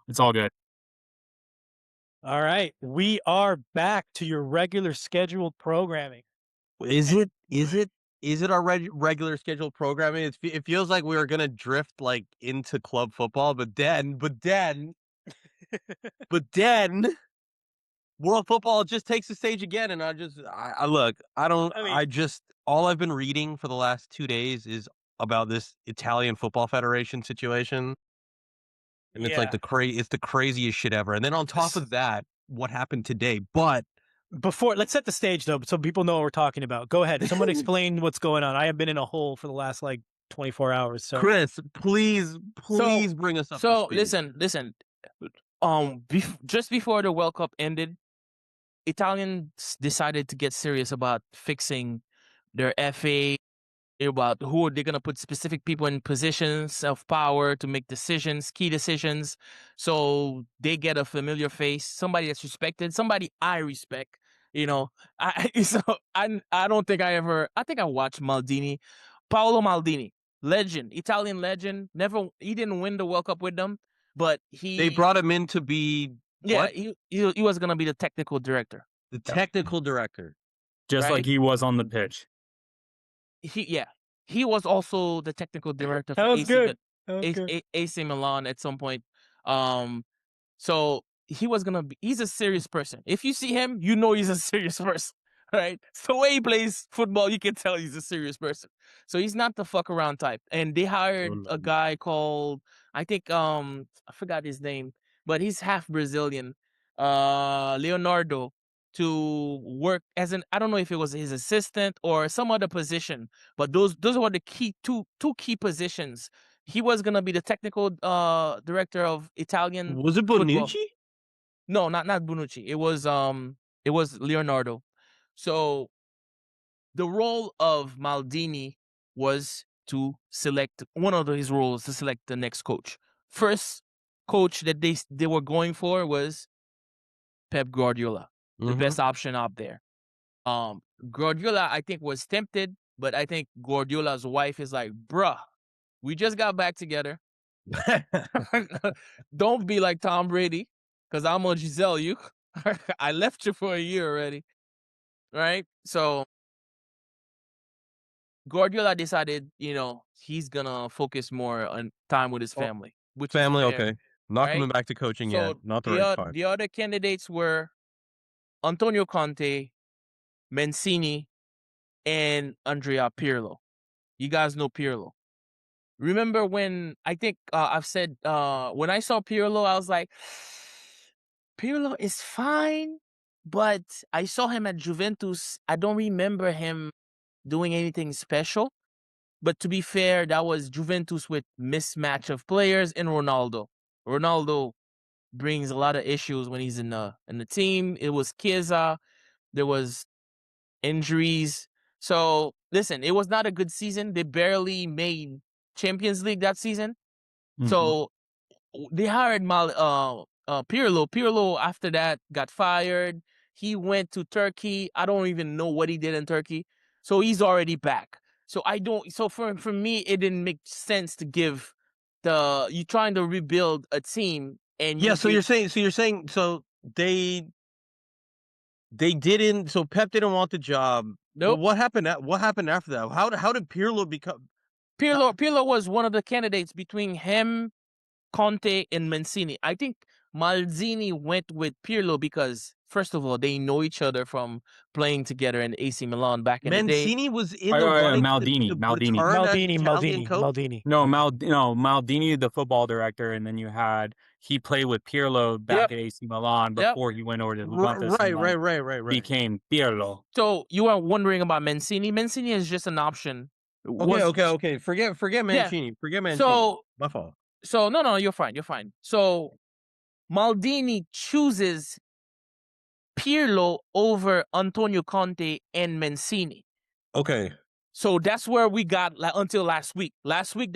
it's all good. All right, we are back to your regular scheduled programming. Is it? Is it? Is it our regular scheduled programming? It feels like we were gonna drift like into club football, but then, world football just takes the stage again, and I look. I don't. I mean, I just all I've been reading for the last 2 days is about this Italian Football Federation situation, and it's like yeah. it's the craziest shit ever. And then on top S- of that, what happened today? But Before, let's set the stage though, so people know what we're talking about. Go ahead. Someone explain what's going on. I have been in a hole for the last like 24 hours. So Chris, please, So, please bring us up to so speed. listen. Just before the World Cup ended, Italians decided to get serious about fixing their FA, about who they're gonna put specific people in positions of power to make decisions, key decisions. So they get a familiar face, somebody that's respected, somebody I respect. I so I don't think I think I watched Maldini, Paolo Maldini, legend, Italian legend. Never he didn't win the World Cup with them, but They brought him in to be yeah, what? he was gonna be the technical director, The technical director. Just like right? he was on the pitch. He was also the technical director that for was good. That was good. AC Milan at some point. Um, so he's a serious person. If you see him, you know he's a serious person, right? It's the way he plays football, you can tell he's a serious person. So he's not the fuck around type. And they hired a guy called, I think, I forgot his name, but he's half Brazilian, Leonardo, to work as I don't know if it was his assistant or some other position, but those were the two key positions. He was gonna be the technical director of Italian Was it football. Bonucci? No, not Bonucci. It was Leonardo. So the role of Maldini was to select his roles to select the next coach. First coach that they were going for was Pep Guardiola, the best option out there. Guardiola, I think, was tempted, but I think Guardiola's wife is like, bruh, we just got back together. Don't be like Tom Brady, because I'm gonna Giselle you. I left you for a year already. Right? So Guardiola decided, he's gonna focus more on time with his Oh, family, which is family, fair, okay. Not coming right? back to coaching yet. So Not the right time. the other candidates were Antonio Conte, Mancini, and Andrea Pirlo. You guys know Pirlo. Remember when I think I've said when I saw Pirlo, I was like, Pirlo is fine, but I saw him at Juventus. I don't remember him doing anything special. But to be fair, that was Juventus with mismatch of players and Ronaldo. Ronaldo brings a lot of issues when he's in the team. It was Chiesa. There was injuries. So listen, it was not a good season. They barely made Champions League that season. So they hired Pirlo. Pirlo after that got fired. He went to Turkey. I don't even know what he did in Turkey. So he's already back. So I don't. So for me, it didn't make sense to give you trying to rebuild a team and Yeah, you so get you're saying they didn't, so Pep didn't want the job. But nope. what happened after that? How did Pirlo become Pirlo was one of the candidates between him, Conte, and Mancini. I think Maldini went with Pirlo because, first of all, they know each other from playing together in AC Milan back in the day. Mancini was in the running Maldini. to return as Italian coach? Maldini. No, Maldini, the football director, and then he played with Pirlo back Yep. at AC Milan Yep. before he went over to Juventus and Right. became Pirlo. So you are wondering about Mancini. Mancini is just an option. Okay. Forget Yeah. Mancini. Forget Mancini. So My fault. no, you're fine. You're fine. So Maldini chooses Pirlo over Antonio Conte and Mancini. Okay. So that's where we got until last week. Last week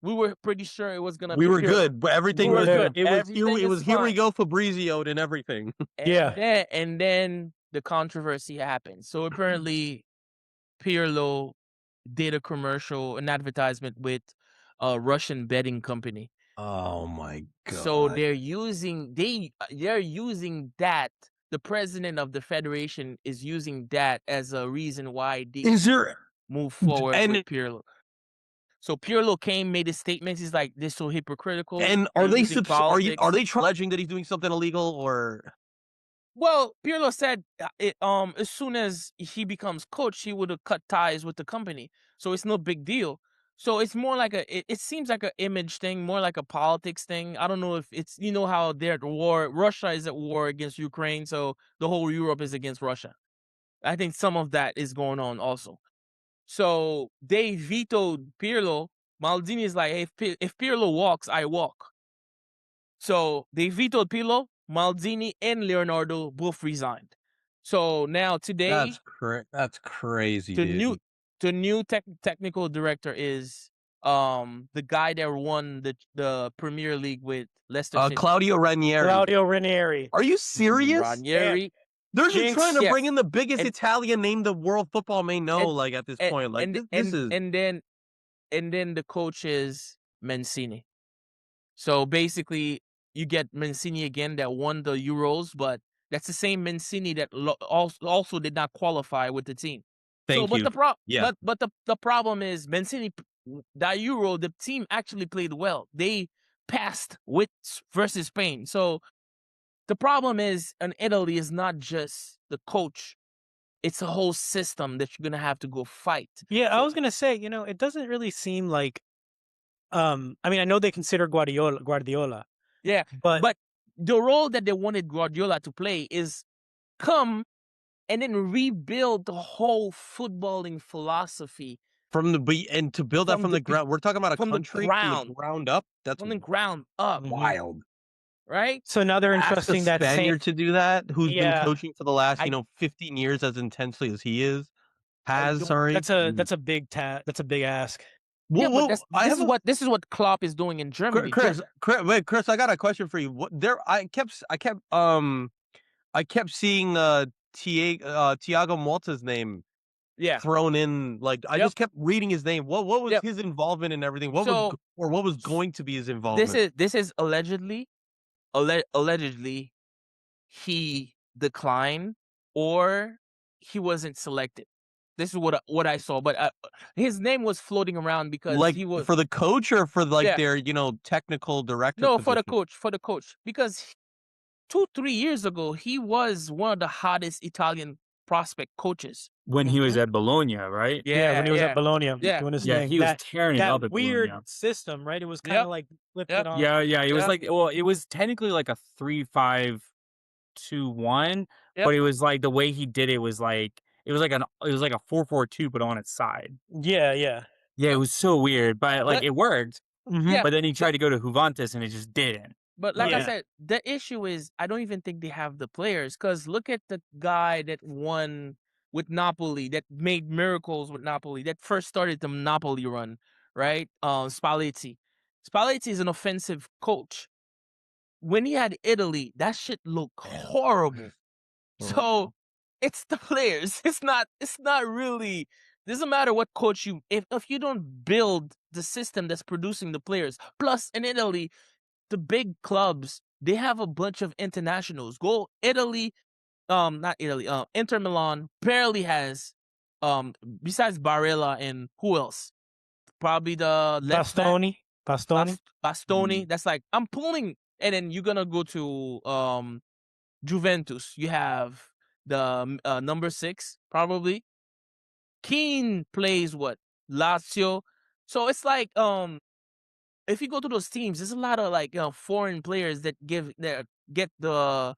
we were pretty sure it was gonna. We be were Pirlo. good, but everything We were was good. it was Everything here is here we fine. go Fabrizio and everything. Yeah. And then the controversy happened. So apparently Pirlo did an advertisement with a Russian betting company. Oh my So god. they're using that. The president of the federation is using that as a reason why they Is there move forward and with Pirlo. So Pirlo came, made his statements. He's like, "This is so hypocritical. and They're are they using politics." are they alleging that he's doing something illegal or Well, Pirlo said as soon as he becomes coach, he would have cut ties with the company. So it's no big deal. So it's more like it seems like an image thing, more like a politics thing. I don't know if it's, how they're at war. Russia is at war against Ukraine, so the whole Europe is against Russia. I think some of that is going on also. So they vetoed Pirlo. Maldini is like, hey, if Pirlo walks, I walk. So they vetoed Pirlo. Maldini and Leonardo both resigned. So now today, that's crazy, the dude. new technical director is the guy that won the Premier League with Leicester City. Claudio Ranieri. Claudio Ranieri. Are you serious? Ranieri. They're just Jinx. trying to Yes. bring in the biggest And- Italian name the world football may know, and- like at this point. Like this is and then the coach is Mancini. So basically, you get Mancini again that won the Euros, but that's the same Mancini that also did not qualify with the team. Thank you. But the problem is Mancini, that Euro, the team actually played well. They passed versus Spain. So the problem is in Italy is not just the coach. It's a whole system that you're gonna have to go fight. Yeah, I was gonna say, it doesn't really seem like. I mean, I know they consider Guardiola. Yeah, but the role that they wanted Guardiola to play is come and then rebuild the whole footballing philosophy from to build that from the ground. We're talking about a country from the ground up. That's from the ground up. wild, right? So now they're entrusting that Spaniard to do that, who's been coaching for the last 15 years as intensely as he is. That's a big that's a big ask. Yeah, but this is what Klopp is doing in Germany. Chris, I got a question for you. I kept seeing Thiago Motta's name thrown in. Like I just kept reading his name. What was his involvement in everything? What was going to be his involvement? This is allegedly he declined or he wasn't selected. This is what I saw, but his name was floating around because he was for the coach or for their technical director. No, position? for the coach, because 2-3 years ago he was one of the hottest Italian prospect coaches when he was at Bologna, right? Yeah, when he was at Bologna, doing his thing. He was tearing it up at weird Bologna. system, right? It was kind of like flipped it on. Yeah. It was it was technically like a 3-5-2-1, but it was like the way he did it was like it was like a 4-4-2, but on its side. Yeah. It was so weird, but it worked. Mm-hmm. But then he tried to go to Juventus and it just didn't. But like I said, the issue is I don't even think they have the players, because look at the guy that won with Napoli, that made miracles with Napoli, that first started the Napoli run, right? Spalletti. Spalletti is an offensive coach. When he had Italy, that shit looked horrible. So it's the players. It's not really. Doesn't matter what coach if you don't build the system that's producing the players. Plus in Italy, the big clubs, they have a bunch of internationals. Go Italy, not Italy, Inter Milan barely has, besides Barella and who else? Probably the Bastoni. That's like, I'm pulling, and then you're gonna go to Juventus. You have the number 6 probably. Keane plays what? Lazio. So it's like if you go to those teams, there's a lot of like foreign players that get the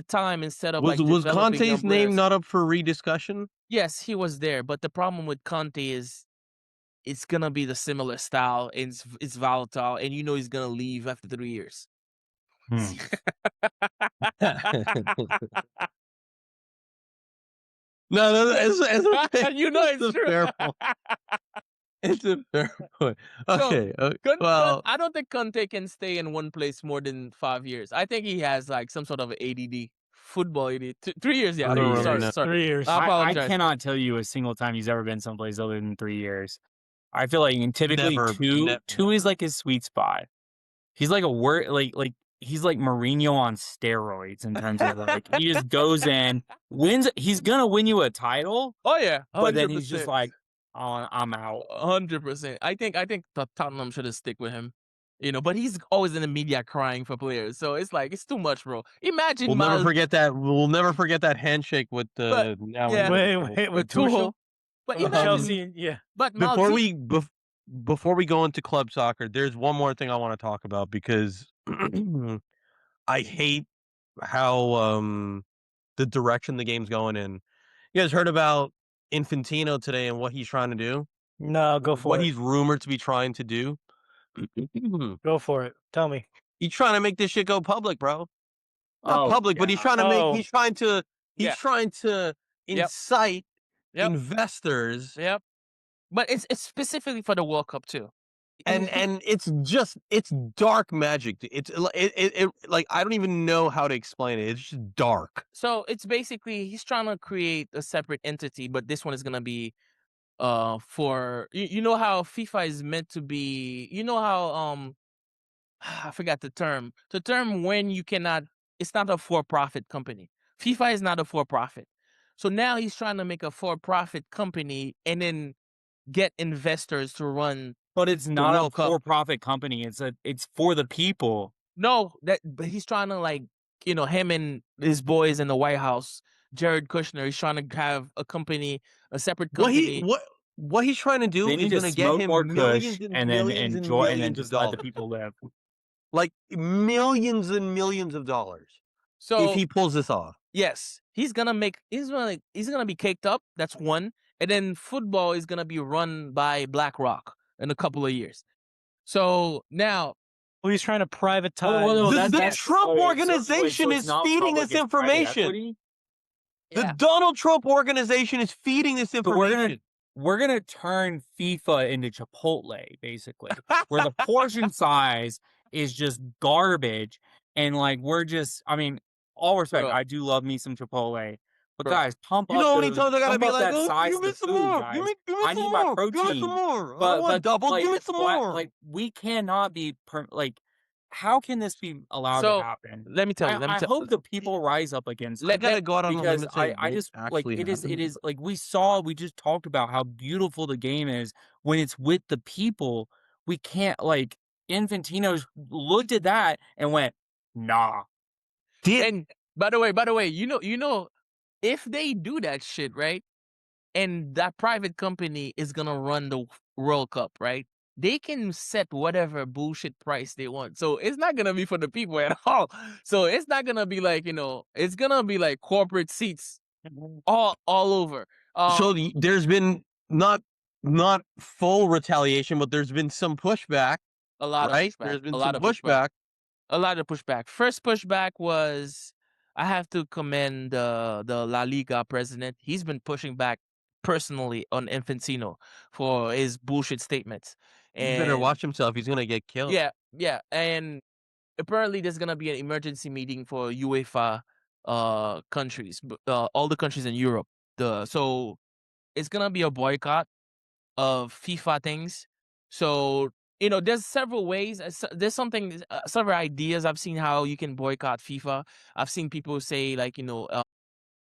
time instead of was Conte's name not up for rediscussion? Yes, he was there, but the problem with Conte is it's gonna be the similar style. It's volatile, and he's gonna leave after 3 years. No, it's it's true. Fair point. It's a fair point. Okay. Well, I don't think Conte can stay in one place more than 5 years. I think he has like some sort of ADD, football ADD. 3 years, yeah. 3 years. Sorry. 3 years. I apologize. I cannot tell you a single time he's ever been someplace other than 3 years. I feel like typically two is like his sweet spot. he's like a word like he's like Mourinho on steroids in terms of like he just goes in, wins. He's gonna win you a title, Oh yeah, but then he's just 100%. like, oh, I'm out. 100%. I think Tottenham should have stick with him. But he's always in the media crying for players. So it's like it's too much, bro. Imagine We'll never Miles, forget that. We'll never forget that handshake with but the now yeah, Wait, with Tuchel. Tuchel But from imagine, Chelsea, yeah. but before Maldini, before we go into club soccer, there's one more thing I want to talk about because I hate how the direction the game's going in. You guys heard about Infantino today and what he's trying to do? No, go for What it. he's rumored to be trying to do? Go for it. Tell me. He's trying to make this shit go public, bro. Not Oh, public, but he's yeah. trying to make. Oh. He's trying to. He's Yeah. trying to Yep. incite Yep. investors, Yep. But it's specifically for the World Cup too. and it's dark magic. It's like I don't even know how to explain it. It's just dark. So it's basically he's trying to create a separate entity, but this one is gonna be for you know how FIFA is meant to be. You know how I forgot the term. The term when you cannot. It's not a for-profit company. FIFA is not a for-profit. So now he's trying to make a for-profit company and then get investors to run. But it's the not a World Cup. for-profit company. It's for the people. No, but he's trying to like him and his boys in the White House, Jared Kushner. He's trying to have a company, a separate company. What he's trying to do They is need to going to get smoke him more millions Kush and and then millions and enjoy and then millions of just let the dollars, people live. like millions and millions of dollars. So if he pulls this off, yes, he's gonna be caked up. That's one, and then football is gonna be run by BlackRock in a couple of years. So now, Well, he's trying to privatize. Well, the Trump okay, organization it's is not feeding public, this it's private information. equity? The yeah. Donald Trump organization is feeding this So information. we're gonna turn FIFA into Chipotle, basically, where the portion size is just garbage, and like we're just, I mean, all respect, Bro. I do love me some Chipotle, but Bro. guys, pump You up know how many those, times I gotta pump be up like, that "Oh, size give of me the some food, more. guys. Give me I some need my more. Give me some protein, more. I don't want double. like, Give me some more." like we cannot be like, how can this be allowed to So happen? let me tell you. I hope the people rise up against I it. gotta go out on a limb Because and say I it just won't like actually it happen. is like we just talked about how beautiful the game is when it's with the people. We can't like Infantino's looked at that and went, nah. And by the way, if they do that shit, right? And that private company is gonna run the World Cup, right? They can set whatever bullshit price they want. So it's not gonna be for the people at all. So it's not gonna be like, it's gonna be like corporate seats all over. So there's been not full retaliation, but there's been some pushback. A lot right? of pushback. There's been A some lot of pushback. pushback. A lot of pushback. First pushback was I have to commend the La Liga president. He's been pushing back personally on Infantino for his bullshit statements. He better And watch himself. He's gonna get killed. yeah. And apparently there's gonna be an emergency meeting for UEFA countries, all the countries in Europe. So it's gonna be a boycott of FIFA things. So there's several ways. There's several ideas. I've seen how you can boycott FIFA. I've seen people say like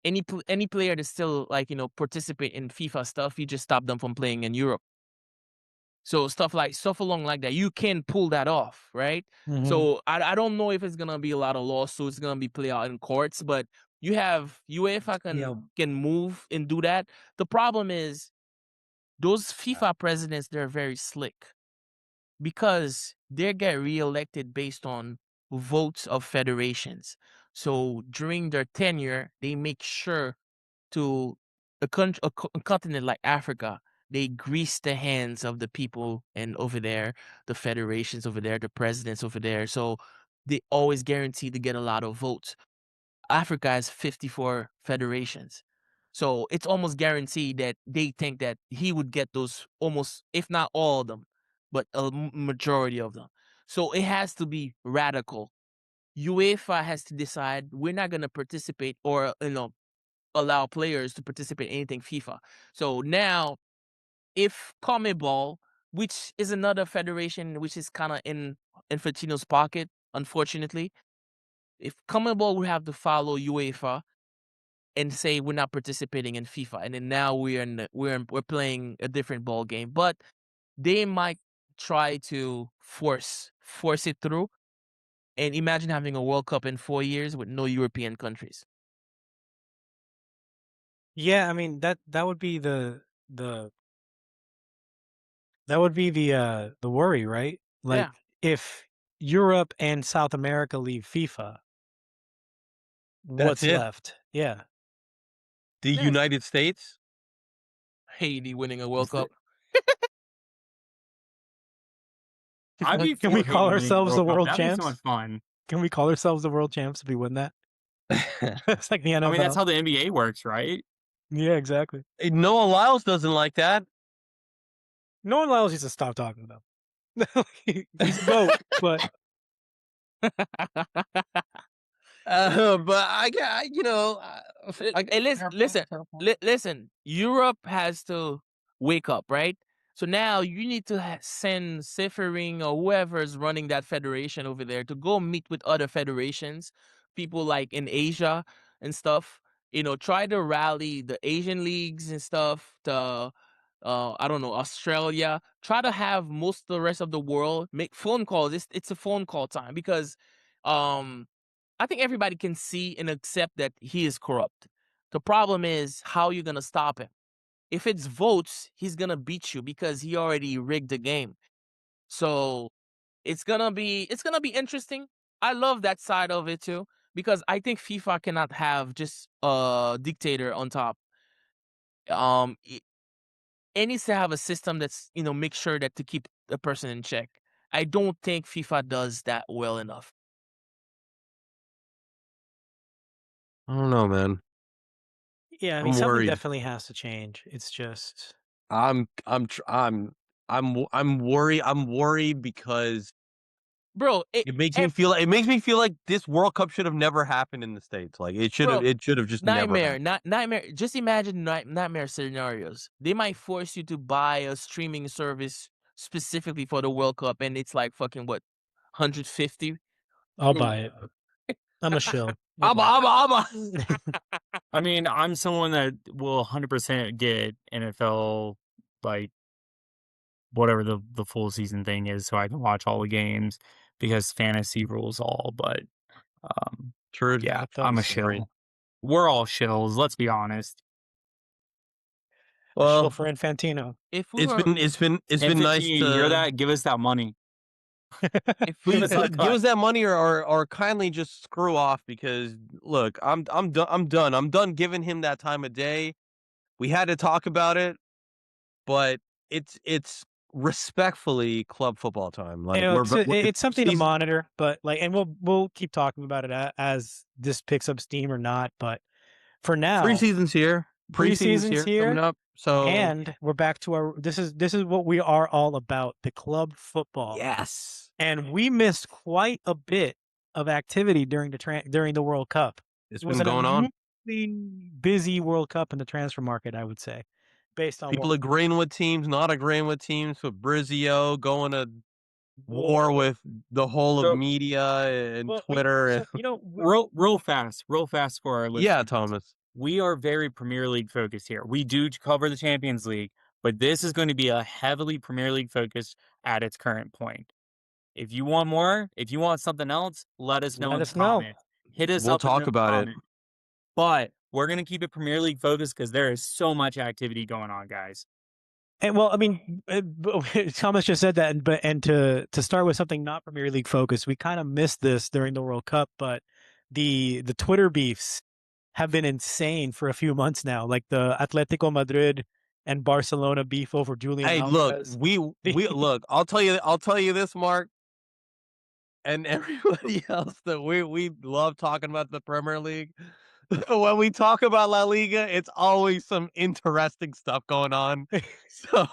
any player that still like participate in FIFA stuff, you just stop them from playing in Europe. So stuff along like that, you can pull that off, right? Mhm. So I don't know if it's gonna be a lot of lawsuits. It's gonna be played out in courts, but you have UEFA can move and do that. The problem is those FIFA presidents, they're very slick because they get reelected based on votes of federations. So during their tenure, they make sure to a continent like Africa, they grease the hands of the people and over there, the federations over there, the presidents over there. So they always guarantee to get a lot of votes. Africa has 54 federations. So it's almost guaranteed that they think that he would get those almost, if not all of them, but a majority of them. So it has to be radical. UEFA has to decide we're not going to participate or, allow players to participate in anything FIFA. So now, if CONMEBOL, which is another federation which is kind of in Infantino's pocket, unfortunately. If CONMEBOL would have to follow UEFA and say we're not participating in FIFA, and then now we're playing a different ball game, but they might try to force it through. And imagine having a World Cup in 4 years with no European countries. Yeah, I mean that would be the that would be the worry, right? Like Yeah. if Europe and South America leave FIFA, That's what's it. left? Yeah. The Yeah. United States. Haiti winning a World Cup. I'd be Can for we call Haiti winning the ourselves the World Cup. world That'd be so much champs? fun. Can we call ourselves the world champs if we win that? It's like the I mean, that's NFL. how the NBA works, right? Yeah, exactly. Noah Lyles doesn't like that. No one allows you to stop talking about him. He's a goat, but But Hey, listen. Europe has to wake up, right? So now you need to send Siffering or whoever's running that federation over there to go meet with other federations, people like in Asia and stuff. Try to rally the Asian leagues and stuff to, I don't know, Australia. Try to have most of the rest of the world make phone calls. It's a phone call time because, I think everybody can see and accept that he is corrupt. The problem is how you're gonna stop him. If it's votes, he's gonna beat you because he already rigged the game. So it's gonna be interesting. I love that side of it too because I think FIFA cannot have just a dictator on top. It, it needs to have a system that's make sure that to keep the person in check. I don't think FIFA does that well enough. I don't know, man. yeah, I mean I'm something worried. definitely has to change. It's just I'm worried. I'm worried because Bro, it makes me feel like this World Cup should have never happened in the States. Like bro, it should have just never nightmare, happened. not nightmare. Just imagine nightmare scenarios. They might force you to buy a streaming service specifically for the World Cup, and it's like fucking what, 150. I'll buy it. I'm a shill. I'll I'm, buy I'm, it. I mean, I'm someone that will 100% get NFL, like whatever the full season thing is, so I can watch all the games because fantasy rules all. But True. yeah, I thought I'm a so. shill. We're all shills. Let's be honest. A shill Well, for Infantino. If we were, it's been nice You hear to that? Give us that money. if Give please us our give cut. us that money or kindly just screw off because look, I'm done. I'm done. I'm done giving him that time of day. We had to talk about it, but it's respectfully club football time. Like It's something to season, monitor, but and we'll keep talking about it as this picks up steam or not. But for now, preseason's here. Preseason's preseason's here coming here, up. So and we're back to our. This is what we are all about: the club football. yes, And we missed quite a bit of activity during the World Cup. it's It was been an going on. unusually busy World Cup in the transfer market, I would say, based on People agreeing with teams, not agreeing with teams. With Brizio going to war with the whole of So media and Twitter. so real fast for our Yeah, listeners. Thomas. We are very Premier League focused here. We do cover the Champions League, but this is going to be a heavily Premier League focused at its current point. If you want more, if you want something else, let us know let in the us know. comments. Hit us We'll up in talk the about it. comments. But we're going to keep it Premier League focused because there is so much activity going on, guys. And well, I mean, Thomas just said that, and to start with something not Premier League focused, we kind of missed this during the World Cup, but the Twitter beefs have been insane for a few months now, like the Atletico Madrid and Barcelona beef over Julian Hey, look, Alvarez. we look. I'll tell you this, Mark, and everybody else that we love talking about the Premier League. When we talk about La Liga, it's always some interesting stuff going on. So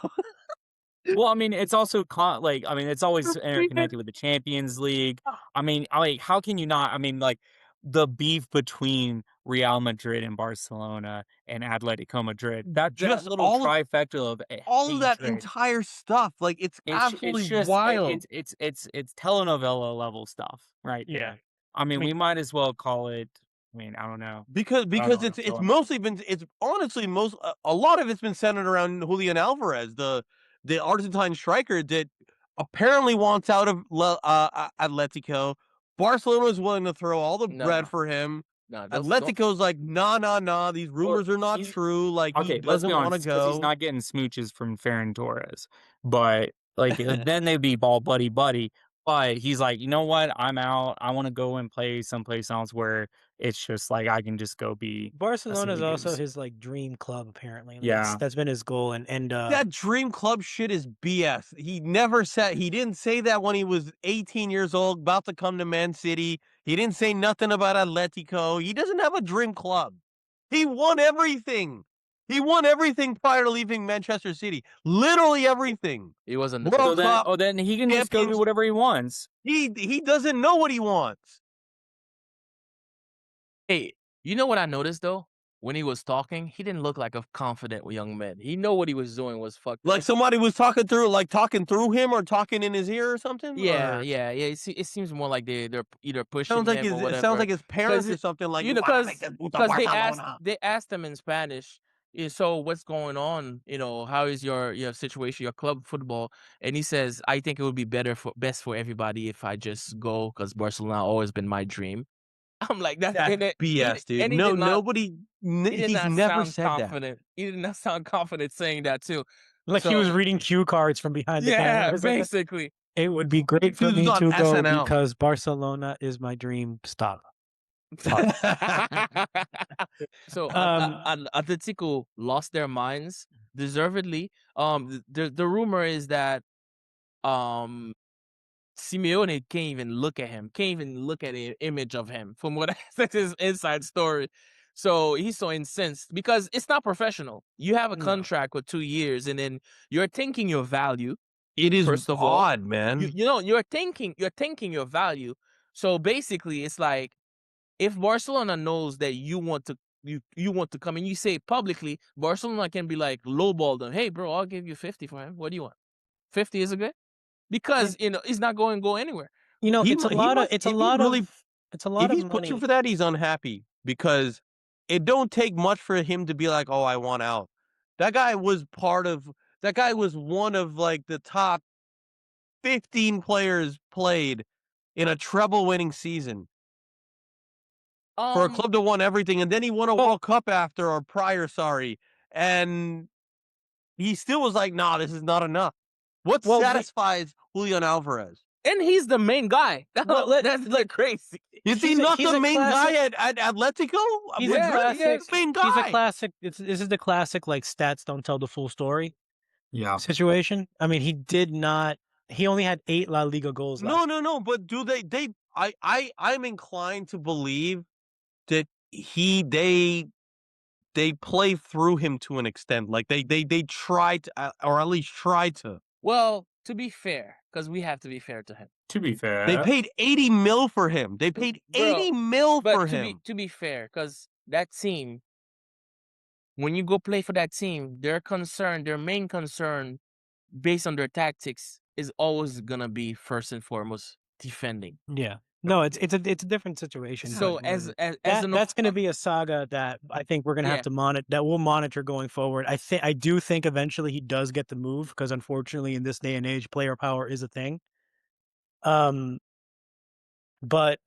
Well, I mean, it's also it's always interconnected with the Champions League. I mean, how can you not? I mean, like, the beef between Real Madrid and Barcelona and Atletico Madrid. That Just little all of trifecta of that hatred. entire stuff, like, it's It's absolutely just wild. it's telenovela level stuff right Yeah. there. I mean, I mean, we might as well call it. I mean, I don't know. Because I don't know what I'm it's feeling. mostly been it's honestly a lot of it's been centered around Julian Alvarez, the Argentine striker that apparently wants out of Atletico. Barcelona is willing to throw all the bread No, for him. no, don't. Atletico's like, nah, nah, nah. These Well, rumors are not he's true. Like, he okay. Let's be doesn't want to honest, because he's go. not getting smooches from Ferran Torres. But like then they'd be all buddy buddy. But he's like, you know what? I'm out. I want to go and play someplace else where it's just like I can just go be a Barcelona is silly also goose. his like dream club. Apparently, Yeah. that's been his goal. And That dream club shit is BS. He didn't say that when he was 18 years old, about to come to Man City. He didn't say nothing about Atletico. He doesn't have a dream club. He won everything. He won everything prior to leaving Manchester City. Literally everything. He was on the World pitch. Cup, Then he can just go do champions. whatever he wants. He doesn't know what he wants. Hey, you know what I noticed though? When he was talking, he didn't look like a confident young man. He know what he was doing was fucked Like up. somebody was talking through him or talking in his ear or something. Yeah, Or yeah, yeah. It seems more like they're either pushing sounds like him or it sounds whatever. like his parents or something. Like, You you know, gotta make this puto because Barcelona. they asked him in Spanish. So what's going on? You know, how is your situation, your club football? And he says, I think it would be best for everybody if I just go because Barcelona always been my dream. I'm like That's he BS, dude. and he No, did not he did he's not never sound said that. confident. He did not sound confident saying that too. like he So was reading cue cards from behind the yeah, camera or something. basically. It would be great for Dude was me on to go SNL. because Barcelona is my dream. Stop. So Um, Atletico lost their minds deservedly. The rumor is that um Simeone can't even look at him, can't even look at an image of him from what that's his inside story. So he's so incensed because it's not professional. You have a No. contract with 2 years and then you're thinking your value. It is First of all, odd, man. you know, you're thinking your value. So basically it's like if Barcelona knows that you want to you want to come and you say it publicly, Barcelona can be like lowball them. Hey bro, I'll give you 50 for him. What do you want? 50 is it good? Because you know he's not going to go anywhere. it's a He lot of must if he really if he's pushing money. for that, he's unhappy because it don't take much for him to be like, "Oh, I want out." That guy was one of like the top 15 players played in a treble winning season for a Um club that won everything, and then he won a World Cup after or prior, sorry. And he still was like, "Nah, this is not enough." What Well, satisfies Julian Alvarez? and he's the main guy. That's like crazy. Is he He's not the a main classic- guy at Atletico? He's Madrid? a classic. He's the main He's a guy. classic. This is the classic like stats don't tell the full story Yeah. situation. I mean, he did not. He only had 8 La Liga goals. No. But do they? I'm inclined to believe that they play through him to an extent. Like they try to, or at least try to. Well, to be fair, because we have to be fair to him. To be fair, They paid 80 mil for him. They paid Bro, 80 mil But for to him. be fair, because that team, when you go play for that team, their main concern, based on their tactics, is always gonna be first and foremost defending. Yeah. No, it's a different situation. So but that's going to be a saga that I think we're going to have Yeah. to monitor. That we'll monitor going forward. I do think eventually he does get the move because unfortunately in this day and age, player power is a thing. But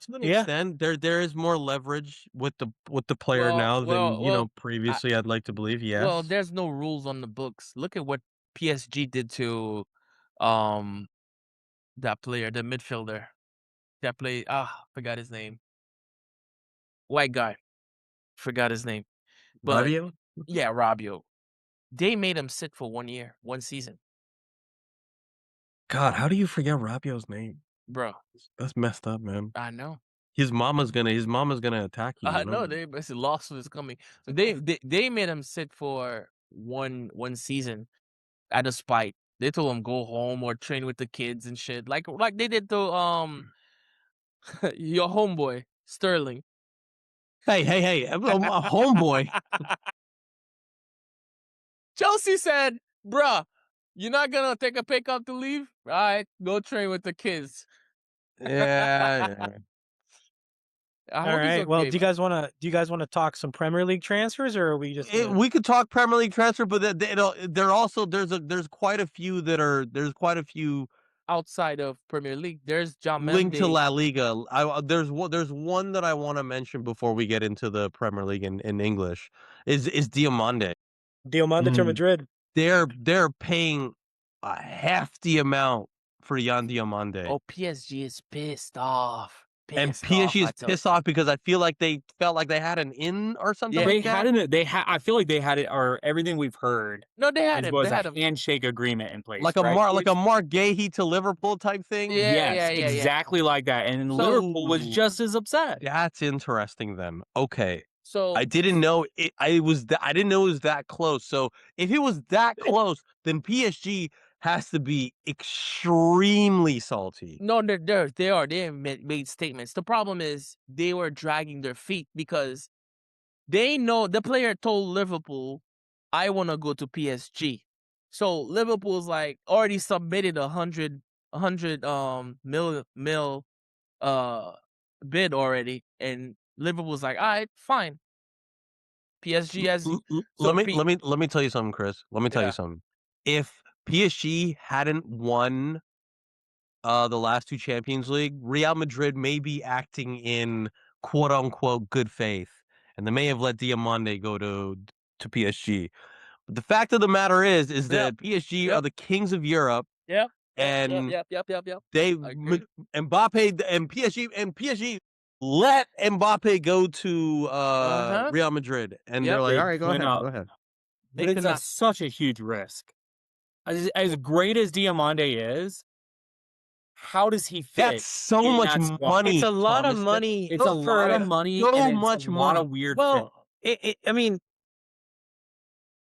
To an yeah, extent, there is more leverage with the player now than previously. I'd like to believe. Yes. Well, there's no rules on the books. Look at what PSG did to that player, the midfielder that played. Forgot his name. White guy, forgot his name. But Rabiot? yeah, Rabiot. They made him sit for 1 year, 1 season, God, how do you forget Rabiot's name? bro. That's messed up, man. I know. His mama's gonna attack you. I know. Remember? They basically lawsuit is coming. So they made him sit for one season out of spite. They told him go home or train with the kids and shit, like they did to your homeboy Sterling. Hey, I'm a homeboy. Chelsea said, "Bruh, you're not gonna take a pay cut to leave? All right, go train with the kids." Yeah. I All hope he's right. Well, okay. do you guys wanna talk some Premier League transfers, or are we just gonna... We could talk Premier League transfer, but they're also there's quite a few Outside of Premier League, there's John linked to Mendy. La Liga. There's one that I want to mention before we get into the Premier League in English is Diomande. Diomande to Mm. Madrid. They're paying a hefty amount for Yan Diomande. Oh, PSG is pissed off. And Pissed PSG off, is pissed off because I feel like they felt like they had an in or something Yeah. They like that. had it. I feel like they had it, or everything we've heard No, they had him. was They a had him. handshake agreement in place, Like a right? Mark Gahey to Liverpool type thing. Yeah, Yes, yeah. exactly like that. And So- Liverpool was just as upset. That's interesting then. Okay. So I didn't know it. I didn't know it was that close. So if it was that close, then PSG has to be extremely salty. No, they are. They have made statements. The problem is they were dragging their feet because they know the player told Liverpool, "I want to go to PSG." So Liverpool's like already submitted a hundred mil bid already, and Liverpool's like, "All right, fine." PSG has Let me tell you something, Chris. Let me tell Yeah. you something. If PSG hadn't won the last two Champions League, Real Madrid may be acting in quote unquote good faith, and they may have let Diamande go to PSG. But the fact of the matter is that PSG are the kings of Europe, Yep. and Yep. they I agree. Mbappe and PSG let Mbappe go to Real Madrid, and Yep. they're like, They all right, go went ahead, up. go ahead. But They it's could not. such a huge risk. As great as Diamande is, how does he fit? That's so in much that squad? money. It's a lot of Thomas. money. It's a lot of money, so and it's much a lot money. of weird. Well, I mean,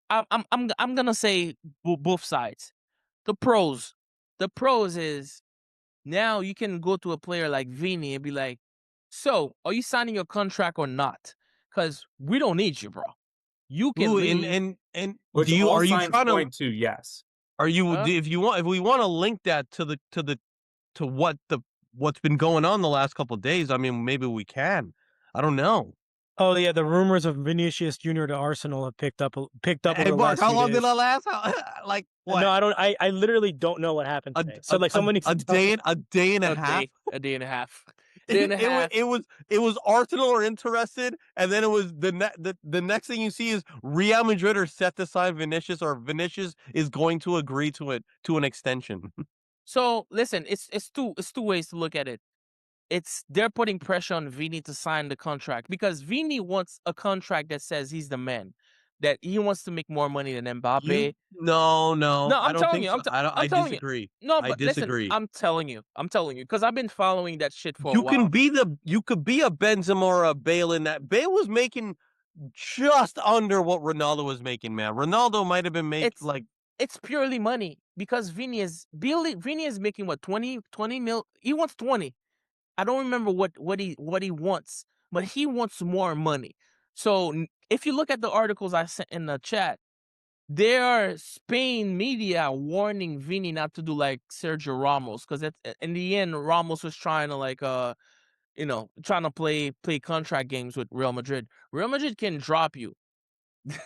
I'm gonna say both sides. The pros is now you can go to a player like Vini and be like, "So, are you signing your contract or not? Because we don't need you, bro. You can Ooh, leave." and Which do you all are you signs trying to point to yes. are you Huh? if we want to link that to what's been going on the last couple of days? I mean, maybe we can. I don't know. oh yeah, the rumors of Vinicius Jr. to Arsenal have picked up over Hey, the Mark, last how few long days. did that last? Like what? No, I don't. I literally don't know what happened today. So like, someone needs to tell me. a day and a half. A day and a half. Day and a half. It was Arsenal are interested, and then it was the next thing you see is Real Madrid are set to sign Vinicius, or Vinicius is going to agree to an extension. So listen, it's two ways to look at it. It's they're putting pressure on Vini to sign the contract because Vini wants a contract that says he's the man, that he wants to make more money than Mbappe. No, No, I I'm don't telling think you, so. I telling you. disagree. No, I but listen, disagree. I'm telling you, because I've been following that shit for a You while. can be you could be a Benzema or a Bale in that. Bale was making just under what Ronaldo was making, man. Ronaldo might have been making It's purely money because Vini is making what 20 mil. He wants 20. I don't remember what he wants, but he wants more money. So if you look at the articles I sent in the chat, there are Spain media warning Vini not to do like Sergio Ramos because in the end Ramos was trying to trying to play contract games with Real Madrid. Real Madrid can drop you.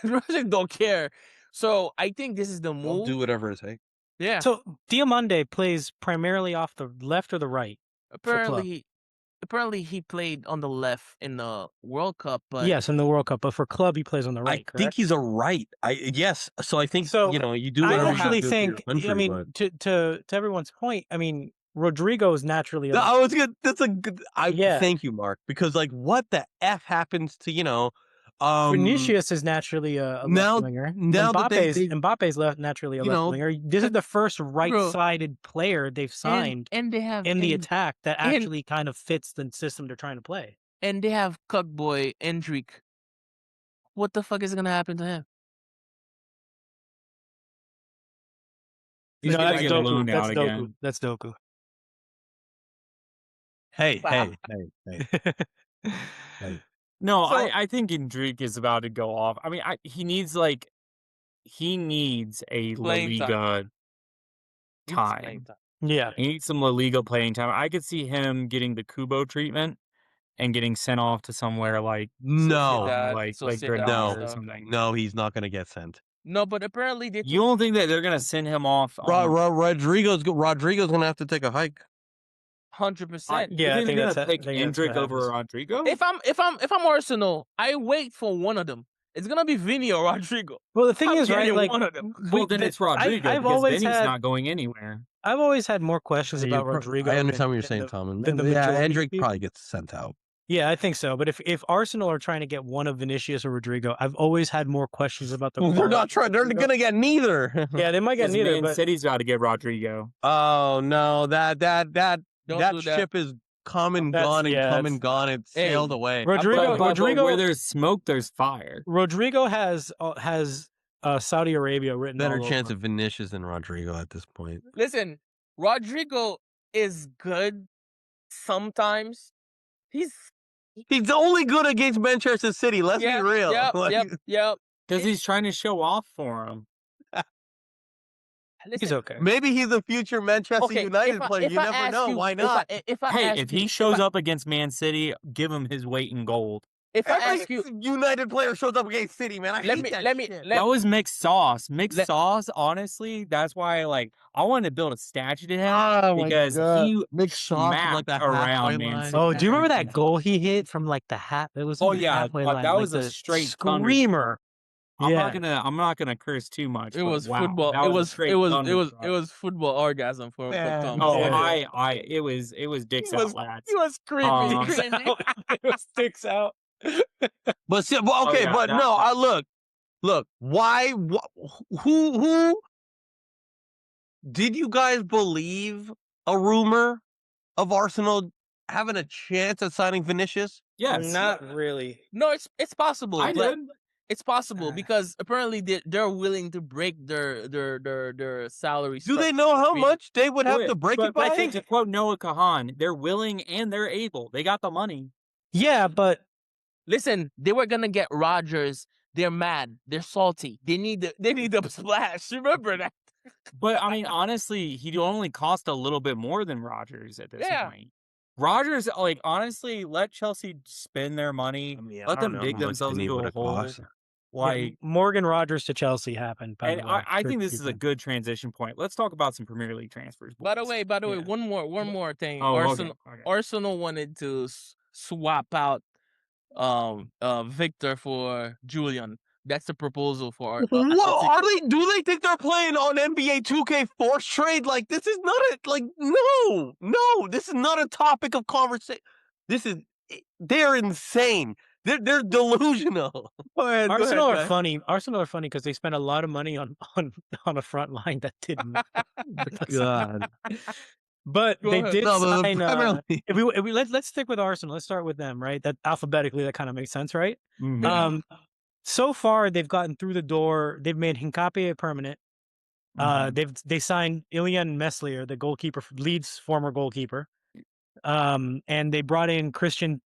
Real Madrid don't care. So I think this is the They'll move. do whatever it takes. Yeah. So Diomande plays primarily off the left or the right. Apparently he played on the left in the World Cup, but Yes, in the World Cup, but for club he plays on the right. I think Correct? he's a right. Yes. So I think So, you do I whatever actually you do for your think. country, I but- mean, to everyone's point, I mean, Rodrigo is naturally. No, I was good. That's a good. Yeah. Thank you, Mark. Because like, what the f happens to Vinicius is naturally a now- left winger. now that Mbappe's naturally a left winger. This is the first right-sided player they've signed and they have in the attack that actually kind of fits the system they're trying to play. and they have Cuckboy Endrick. What the fuck is gonna happen to him? He's No, gonna that's get loaned Doku. out That's Doku. again. That's Doku. Hey. No, So- I think Endrick is about to go off. I mean, he needs a La Playing Liga Needs playing time. Yeah. He needs some La Liga playing time. I could see him getting the Kubo treatment and getting sent off to somewhere like No, Sociedad, like Sociedad Granada no, or stuff. something. no, he's not gonna get sent. No, but apparently they You don't think that they're gonna send him off? Rodrigo's gonna have to take a hike. 100%. You Yeah, I think think they're that's gonna pick I think that's Endrick what over happens. Rodrigo? If I'm Arsenal, I wait for one of them. It's gonna be Vinny or Rodrigo. Well, the thing I'm is, right? getting Like, one of them. Well, then it's Rodrigo I've because always Vinny's had not going anywhere. I've always had more questions about Rodrigo. I understand than- what you're than saying, the- Tom. And than the yeah, majority of Hendrick people. probably gets sent out. Yeah, I think so. But if Arsenal are trying to get one of Vinicius or Rodrigo, I've always had more questions about the. They're not trying. They're Rodrigo. gonna get neither. Yeah, they might get Because neither. Man But City's about to get Rodrigo. Oh no, that Don't do that. ship is come and That's- gone and yeah, come it's- and gone. It Hey, sailed away. Rodrigo, But Rodrigo, where there's smoke, there's fire. Rodrigo has Saudi Arabia written Better all chance over. of Vinicius than Rodrigo at this point. Listen, Rodrigo is good sometimes. He's He's only good against Manchester City. Let's be real. Like, Yep. Because he's trying to show off for him. He's Listen, okay. Maybe he's a future Manchester okay, United player. You never ask know. you- Why not? If I Hey, ask if you- he shows up against Man City, give him his weight in gold. if I Every ask you, United player shows up against City, man. I let hate me that let me shit. let That was mixed sauce. Mixed let- sauce, honestly, that's why I wanted to build a statue to him Oh my because God. he Mixed sauce with, like, smacked the halfway around Man line. City. Oh, do you remember that goal he hit from like the half? It was Oh, in the yeah, halfway that line. was like a the straight thunder. screamer. I'm Yeah. not gonna curse too much. it but was wow, football. that It a was straight it was it thunder was strike. it was football orgasm for Yeah. Tom. Oh, Yeah. it was dicks He out, was- lads. He was creepy. Sticks out. It was sticks out. But okay, yeah, but that- no, I look. Why? Who? Did you guys believe a rumor of Arsenal having a chance at signing Vinicius? Yes, Not really. No, it's possible. I but did. It's possible because apparently they're willing to break their salary. Do they structure know how between- much they would have Wait, to break but it by? I think to quote Noah Kahan, they're willing and they're able. They got the money. Yeah, but Listen, they were gonna get Rodgers. They're mad. They're salty. They need the splash. Remember that? But I mean, honestly, he'd only cost a little bit more than Rodgers at this Yeah. point. Rodgers, honestly, let Chelsea spend their money. I mean, I let don't them know dig how much themselves Vinny into a would've hole. cost. Like, Morgan Rogers to Chelsea happened. By and the way, I for think this is a people. good transition point. Let's talk about some Premier League transfers. By the boys. way, Yeah. one more thing. Oh, Arsenal okay. Arsenal wanted to swap out Victor for Julian. That's the proposal for. What are they? Do they think they're playing on NBA 2K Force Trade? Like this is not no. This is not a topic of conversation. They're insane. They're delusional. Arsenal are funny. Arsenal are funny because they spent a lot of money on a front line that didn't. God. But Go they ahead. did No, but sign. primarily- If we let's stick with Arsenal. Let's start with them, right? That alphabetically that kind of makes sense, right? Mhm. So far they've gotten through the door. They've made Hincapié permanent. Mhm. They signed Ilian Meslier, the goalkeeper, Leeds former goalkeeper. And they brought in Christos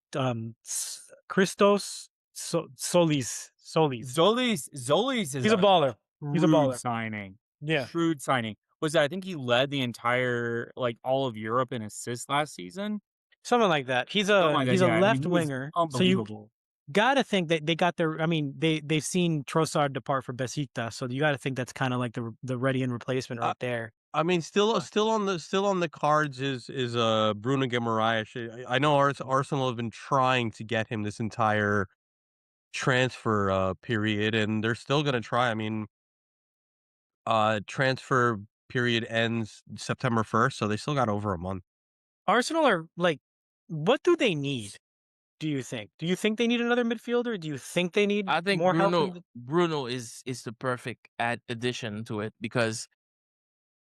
Solis. Zolis is He's a baller. He's a shrewd baller. signing. Yeah. Shrewd signing. I think he led the entire all of Europe in assists last season. Something like that. He's Something like that, a yeah. I mean, left he was winger. So you unbelievable. gotta think that they got their. I mean, they've seen Trossard depart for Besiktas, so you gotta think that's kind of like the ready-in replacement right there. I mean, still on the cards is Bruno Guimaraes. I know Arsenal have been trying to get him this entire transfer period, and they're still gonna try. I mean, transfer period ends September 1st, so they still got over a month. Arsenal are like, what do they need? Do you think? Do you think they need another midfielder? Do you think they need I think more help? Bruno is the perfect addition to it because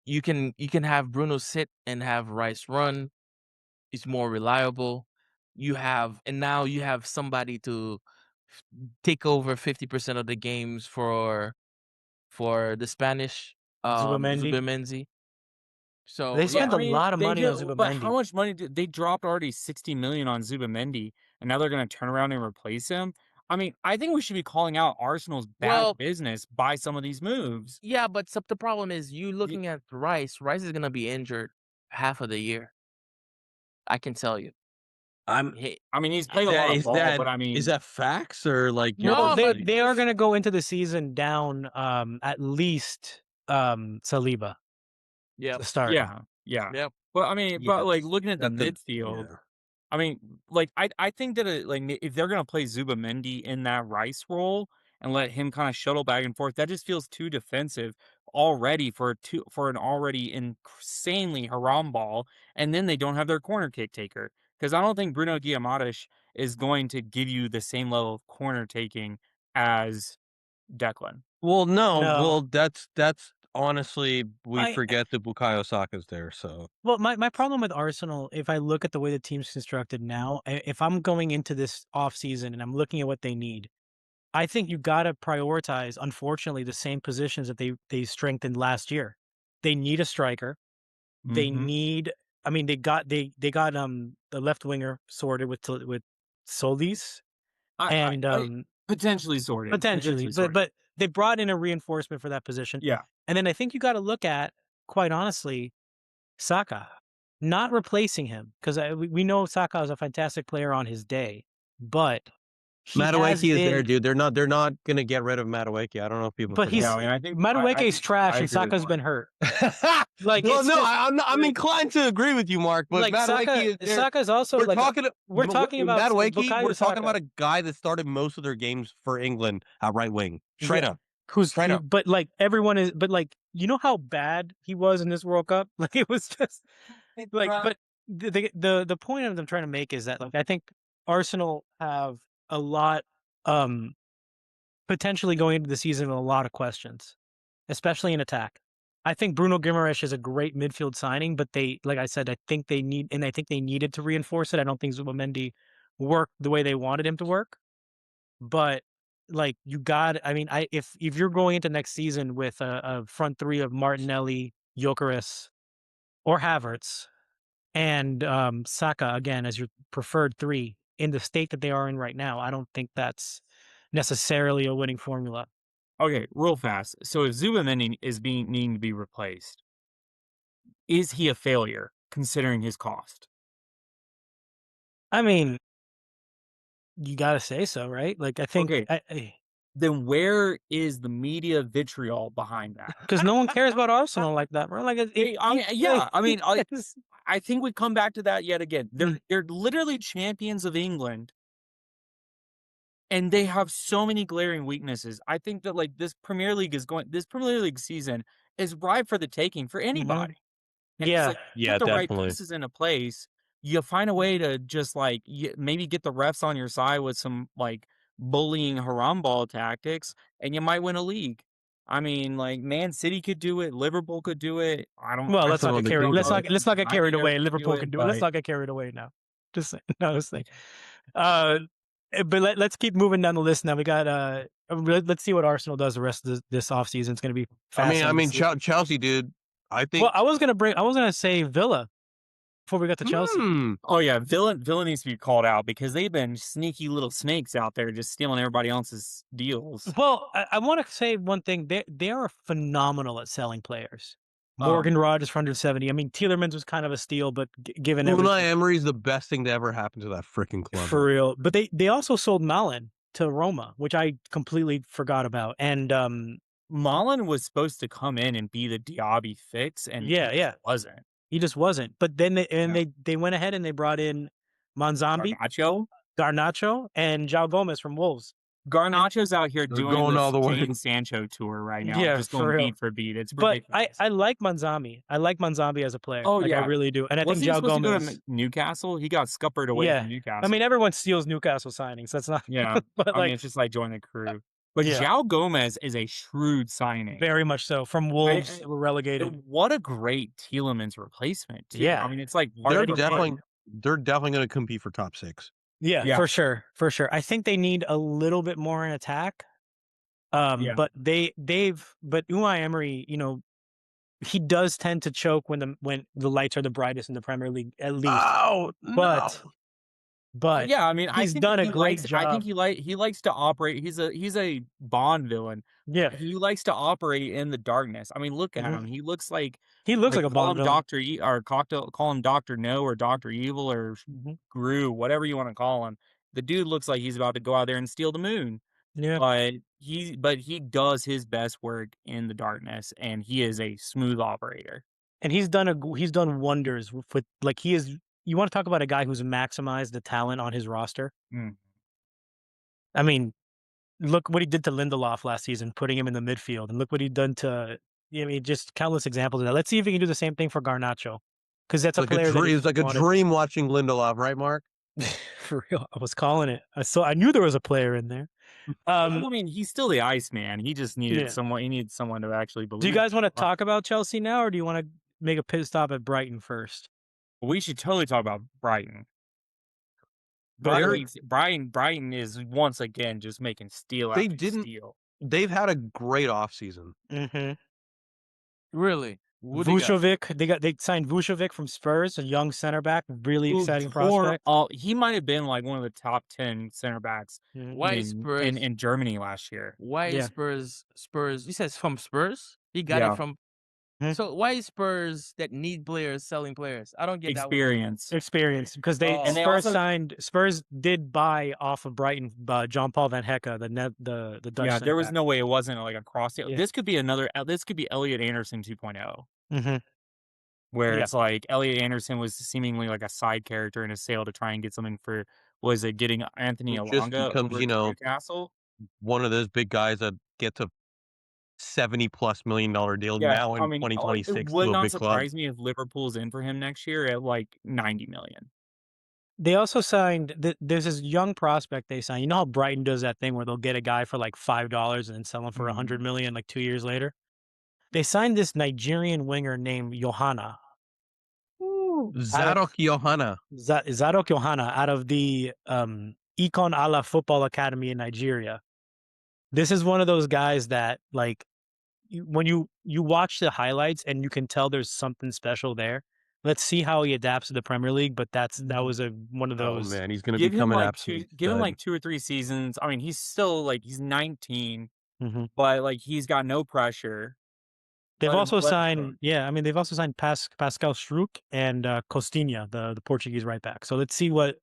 you can have Bruno sit and have Rice run. It's more reliable. Now you have somebody to take over 50% of the games for the Spanish Zubimendi. So They spent I a mean, lot of they money on did, but how Zubimendi. much money did they dropped already? 60 million on Zubimendi. and now they're going to turn around and replace him. I mean, I think we should be calling out Arsenal's bad Well, business by some of these moves. yeah, but the problem is you Y- looking at Rice. Rice is gonna be injured half of the year. I can tell you. I'm. He, I mean, he's played a lot of ball, but I mean, is that facts or like you're Well, No, just they but they are going to go into the season down at least Saliba yep, to start. yeah. yep. But I mean, but like looking at the that's midfield, yeah. I mean, like I think that like if they're gonna play Zubamendi in that Rice role and let him kind of shuttle back and forth, that just feels too defensive already for an already insanely haram ball, and then they don't have their corner kick taker because I don't think Bruno Guimaraes is going to give you the same level of corner taking as Declan. Well, no, No. well that's honestly we I- forget that Bukayo Saka's there, so Well, my problem with Arsenal, if I look at the way the team's constructed now, if I'm going into this offseason and I'm looking at what they need, I think you got to prioritize, unfortunately, the same positions that they strengthened last year. They need a striker. They Mhm. need. I mean, they got the left winger sorted with Solis and I potentially sorted. potentially, but they brought in a reinforcement for that position. Yeah. And then I think you got to look at, quite honestly, Saka, not replacing him because we know Saka is a fantastic player on his day, but he has Madueke is there, been. dude. They're not gonna get rid of Madueke. I don't know if people But forget. Yeah, I mean, I think Madueke's trash I and agree with Saka's Mark. been hurt. Like, well, it's no, just, I'm like, inclined to agree with you, Mark. But like Madueke is there. Saka's also We're like talking. we're talking about Madueke. Bukayo We're talking Saka, about a guy that started most of their games for England at right wing. Straight yeah, up. who's Straight up. but like everyone is, but like you know how bad he was in this World Cup. Like it was just like, but the point of them trying to make is that like I think Arsenal have a lot potentially going into the season with a lot of questions, especially in attack. I think Bruno Guimaraes is a great midfield signing, but they, like I said, I think they needed to reinforce it. I don't think Zubamendi worked the way they wanted him to work. But like I mean, if you're going into next season with a front three of Martinelli, Gyökeres, or Havertz, and Saka again as your preferred three in the state that they are in right now, I don't think that's necessarily a winning formula. Okay, real fast. So if Zubamendi is needing to be replaced, is he a failure considering his cost? I mean, you got to say so, right? Like I think Okay, then where is the media vitriol behind that? because no one cares about Arsenal like that, bro. Like I mean, yeah, I mean, it's- I think we come back to that yet again. Mm. They're literally champions of England, and they have so many glaring weaknesses. I think that like this Premier League season is ripe for the taking for anybody. And it's yeah, like, Yeah, get the right definitely. pieces into place. You find a way to just like maybe get the refs on your side with some like bullying haram ball tactics, and you might win a league. I mean, like Man City could do it, Liverpool could do it. well, let's not Arsenal, get they carried. don't know. Let's not get carried away. Liverpool can do it. Let's But not get carried away now. Just saying. No, just saying. But let's keep moving down the list now. We got let's see what Arsenal does the rest of this offseason. It's going to be fascinating. I mean, to see. Chelsea, dude. I think. Well, I was gonna say Villa before we got to Chelsea. oh yeah, Villa needs to be called out because they've been sneaky little snakes out there just stealing everybody else's deals. Well, I want to say one thing. They are phenomenal at selling players. Morgan Rogers for 170. I mean, Tielemans was kind of a steal, but given Unai everything, Emery's the best thing to ever happen to that freaking club. for real. But they also sold Malin to Roma, which I completely forgot about. And Mullen was supposed to come in and be the Diaby fix, and yeah, wasn't. he just wasn't. But then they went ahead and they brought in Monzambi, Garnacho, and João Gomez from Wolves. Garnacho's out here They're doing going all this the way. Jadon Sancho tour right now, Yeah, just for going real. beat for beat. It's But ridiculous. I like Monzambi. I like Monzambi as a player. Oh, like, yeah. I really do. And I Wasn't think he João supposed Gomez. to go to Newcastle? He got scuppered away Yeah. from Newcastle. I mean, everyone steals Newcastle signings. That's not. yeah. But I like, mean, it's just like join the crew. But Yeah. João Gomez is a shrewd signing. very much so. From Wolves, I- were relegated. And what a great Tielemans replacement, too. Yeah. I mean, it's like They're already definitely going to compete for top 6. Yeah, for sure. I think they need a little bit more in attack. Yeah. But but Unai Emery, he does tend to choke when the lights are the brightest in the Premier League, at least. Oh, But but yeah, I mean, I he's think done a he great likes. I think job. he likes to operate. He's a Bond villain. Yeah. He likes to operate in the darkness. I mean, look at him. Mhm. He looks like He looks like a call Bond him villain. Doctor or call him Doctor No or Doctor Evil or Mhm. Gru, whatever you want to call him. The dude looks like he's about to go out there and steal the moon. Yeah. But he does his best work in the darkness, and he is a smooth operator. And he's done wonders with like, he is you wanna talk about a guy who's maximized the talent on his roster? Mm. I mean, look what he did to Lindelof last season, putting him in the midfield, and look what he done to I mean, just countless examples of that. Let's see if he can do the same thing for Garnacho, because that's It's a like a player that dream. he It's like a wanted. dream watching Lindelof, right, Mark? For real, I was calling it. I knew there was a player in there. Well, I mean, he's still the Iceman. He just needed Yeah. someone. He needed someone to actually Do you believe. guys wanna talk about Chelsea now, or do you wanna make a pit stop at Brighton first? We should totally talk about Brighton. Go for it. Brighton is once again just making steal They after didn't. steal. They've had a great offseason. Mhm. Really? Who they got? Vucevic, they signed Vucevic from Spurs, a young center back, really Who exciting tore prospect. all he might have been like one of the top 10 center backs Mhm. Why is Spurs? in Germany last year. Why is Yeah. Spurs? You said from Spurs? He got it Yeah. from. Mhm. So why is Spurs that need players selling players? I don't get that one. Experience. Experience, because Oh. And they also Spurs did buy off of Brighton, John Paul van Hecke, the Dutch yeah, center there was back. no way it wasn't like a cross deal. Yeah. This could be Elliot Anderson 2.0, Mhm. where Yeah. it's like Elliot Anderson was seemingly like a side character in a sale to try and get something for was it getting Anthony Who just Alonga becomes, over to Newcastle? one of those big guys that gets a $70+ million deal Yeah, now I in mean, it 2026 would to a not big club. surprise me if Liverpool's in for him next year at like 90 million. They also signed there's this young prospect they signed. You know how Brighton does that thing where they'll get a guy for like $5 and then sell him for 100 million like 2 years later? They signed this Nigerian winger named Johanna. Out of Zadok Johanna. Zadok Johanna out of the Ikon Ala Football Academy in Nigeria. This is one of those guys that like when you watch the highlights and you can tell there's something special there. Let's see how he adapts to the Premier League, but that was one of Oh those. man, he's gonna become an absolute Give him stud. like 2 or 3 seasons. I mean, he's still like he's 19, Mhm. but like he's got no pressure. They've also Let him signed, cook. yeah. I mean, they've also signed Pascal Struijk and Costinha, the Portuguese right back. So let's see what.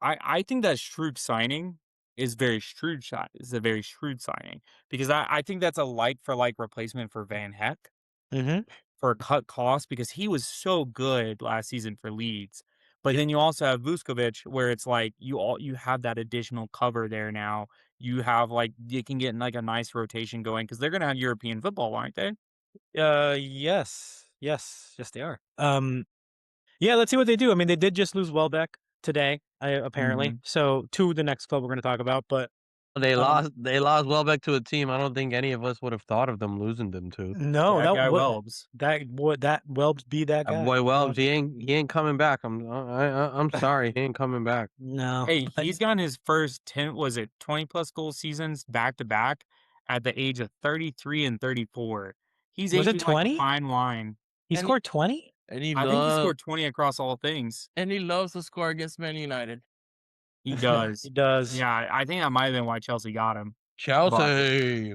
I think that Struijk signing is very shrewd shot. Is a very shrewd signing because I think that's a like for like replacement for Van Heck Mhm. for a cut cost because he was so good last season for Leeds. But Yeah. then you also have Vuskovic, where it's like you have that additional cover there now. You have like you can get like a nice rotation going because they're gonna have European football, aren't they? Yes, they are. Yeah. Let's see what they do. I mean, they did just lose Welbeck today, apparently. Mhm. So to the next club we're going to talk about, but They um, lost. They lost Welbeck to a team I don't think any of us would have thought of them losing them to. no, That that guy what Welbs. that Welbs be that That guy. boy Welbs, he ain't coming back. I'm sorry, he ain't coming back. No, Hey, but he's gotten his first 10, was it 20 plus goal seasons back to back at the age of 33 and 34. He's was it aging like a 20? fine wine. He And he, scored 20. and he I think he loves scored 20 across all things. to score against Man United. He He does. does. Yeah, I think that might have been why Chelsea got him. But Chelsea.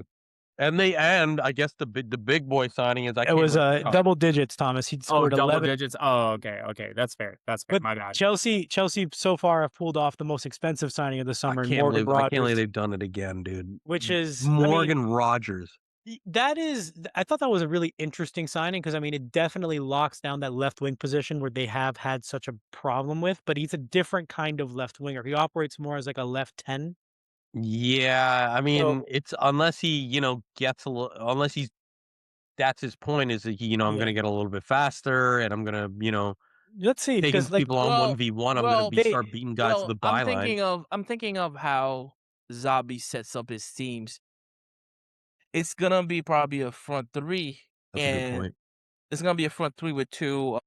And I guess the big boy signing is I It can't was remember. double digits, Thomas. He scored double 11. digits. Oh, okay. That's fair. That's fair. But My bad. Chelsea so far have pulled off the most expensive signing of the summer, Morgan I can't believe Rogers, they've done it again, dude. which is, I mean, Morgan Rogers. I thought that was a really interesting signing because I mean, it definitely locks down that left wing position where they have had such a problem with. But he's a different kind of left winger. He operates more as like a left 10. Yeah, I mean, So it's unless he, gets a little, unless he's that's his point is that I'm yeah, gonna get a little bit faster and I'm gonna, let's see taking because like people on Well, 1v1, I'm gonna well, be they start beating guys to the byline. I'm thinking of how Zabi sets up his teams. It's gonna be probably a front three, That's a good and point. it's gonna be a front three with two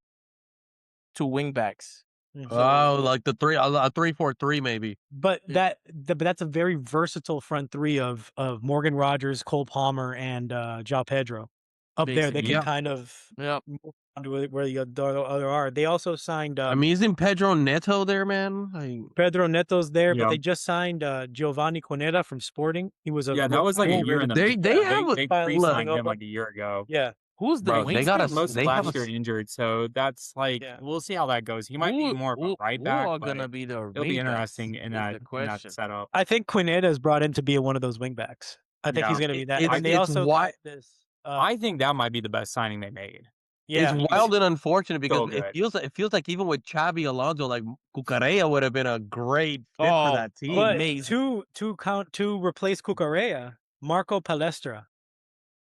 wing backs. Mhm. Oh, So like the three, a 3-4-3 maybe. But Yeah. but that's a very versatile front three of Morgan Rogers, Cole Palmer, and João Pedro. up there. They basically. can kind of Yep. move on to where the other are. They also signed I mean, isn't Pedro Neto there, man? Like, Pedro Neto's there, but Yeah. they just signed Giovanni Quineta from Sporting. He was a Yeah, that was like a highly year in rated. the they making. have a They finally pre-signed coming him over. like a year ago. Yeah. Who's the Bro, wing? they got spent a most of they have last a year injured, so that's like Yeah. we'll see how that goes. He might be more of a right Who back, are but gonna be the it'll be wing interesting backs in is that the in that question. setup. I think Quineta is brought in to be one of those wing backs. I think Yeah. he's going to be that. it's And they it's also why got this. I think that might be the best signing they made. Yeah. it's wild and unfortunate because So good. it feels like even with Xabi Alonso, like Cucurella would have been a great fit for Oh, that team. But amazing. to replace Cucurella, Marco Palestra.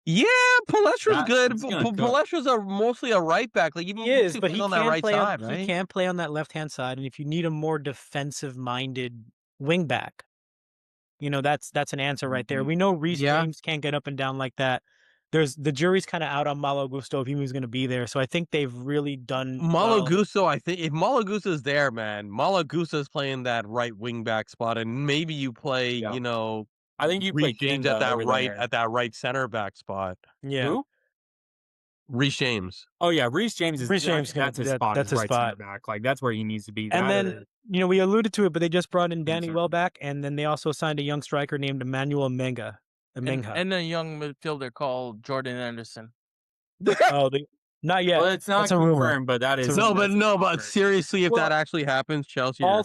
Yeah, Palestra's good. He's gonna cook. Palestra's mostly a right back. Like even He is, mostly but he on that can right play on side, right? he can play on that left-hand side, and if you need a more defensive-minded wing back, that's an answer right there. We know Reece Yeah. James can't get up and down like that. The jury's kind of out on Malo Gusto if he was going to be there. So I think they've really done Malo well. Gusto, I think if Malo Gusto's there, man, Malo Gusto's playing that right wing back spot, and maybe you play, Yeah. you know, I think you play Reece James Kinda over there. at that right center back spot. Yeah. Who? Reece James. Oh yeah, Reece James is Reece James can- that's his that- spot. that's His his right center spot. back. Like that's where he needs to be. And That then, is- we alluded to it, but they just brought in Danny Insert. Welbeck, and then they also signed a young striker named Emmanuel Menga. And a young midfielder called Jordan Anderson. Not yet. well, it's not That's a rumor. confirmed, but that It's is a rumor. that's Seriously, if Well, that actually happens, Chelsea are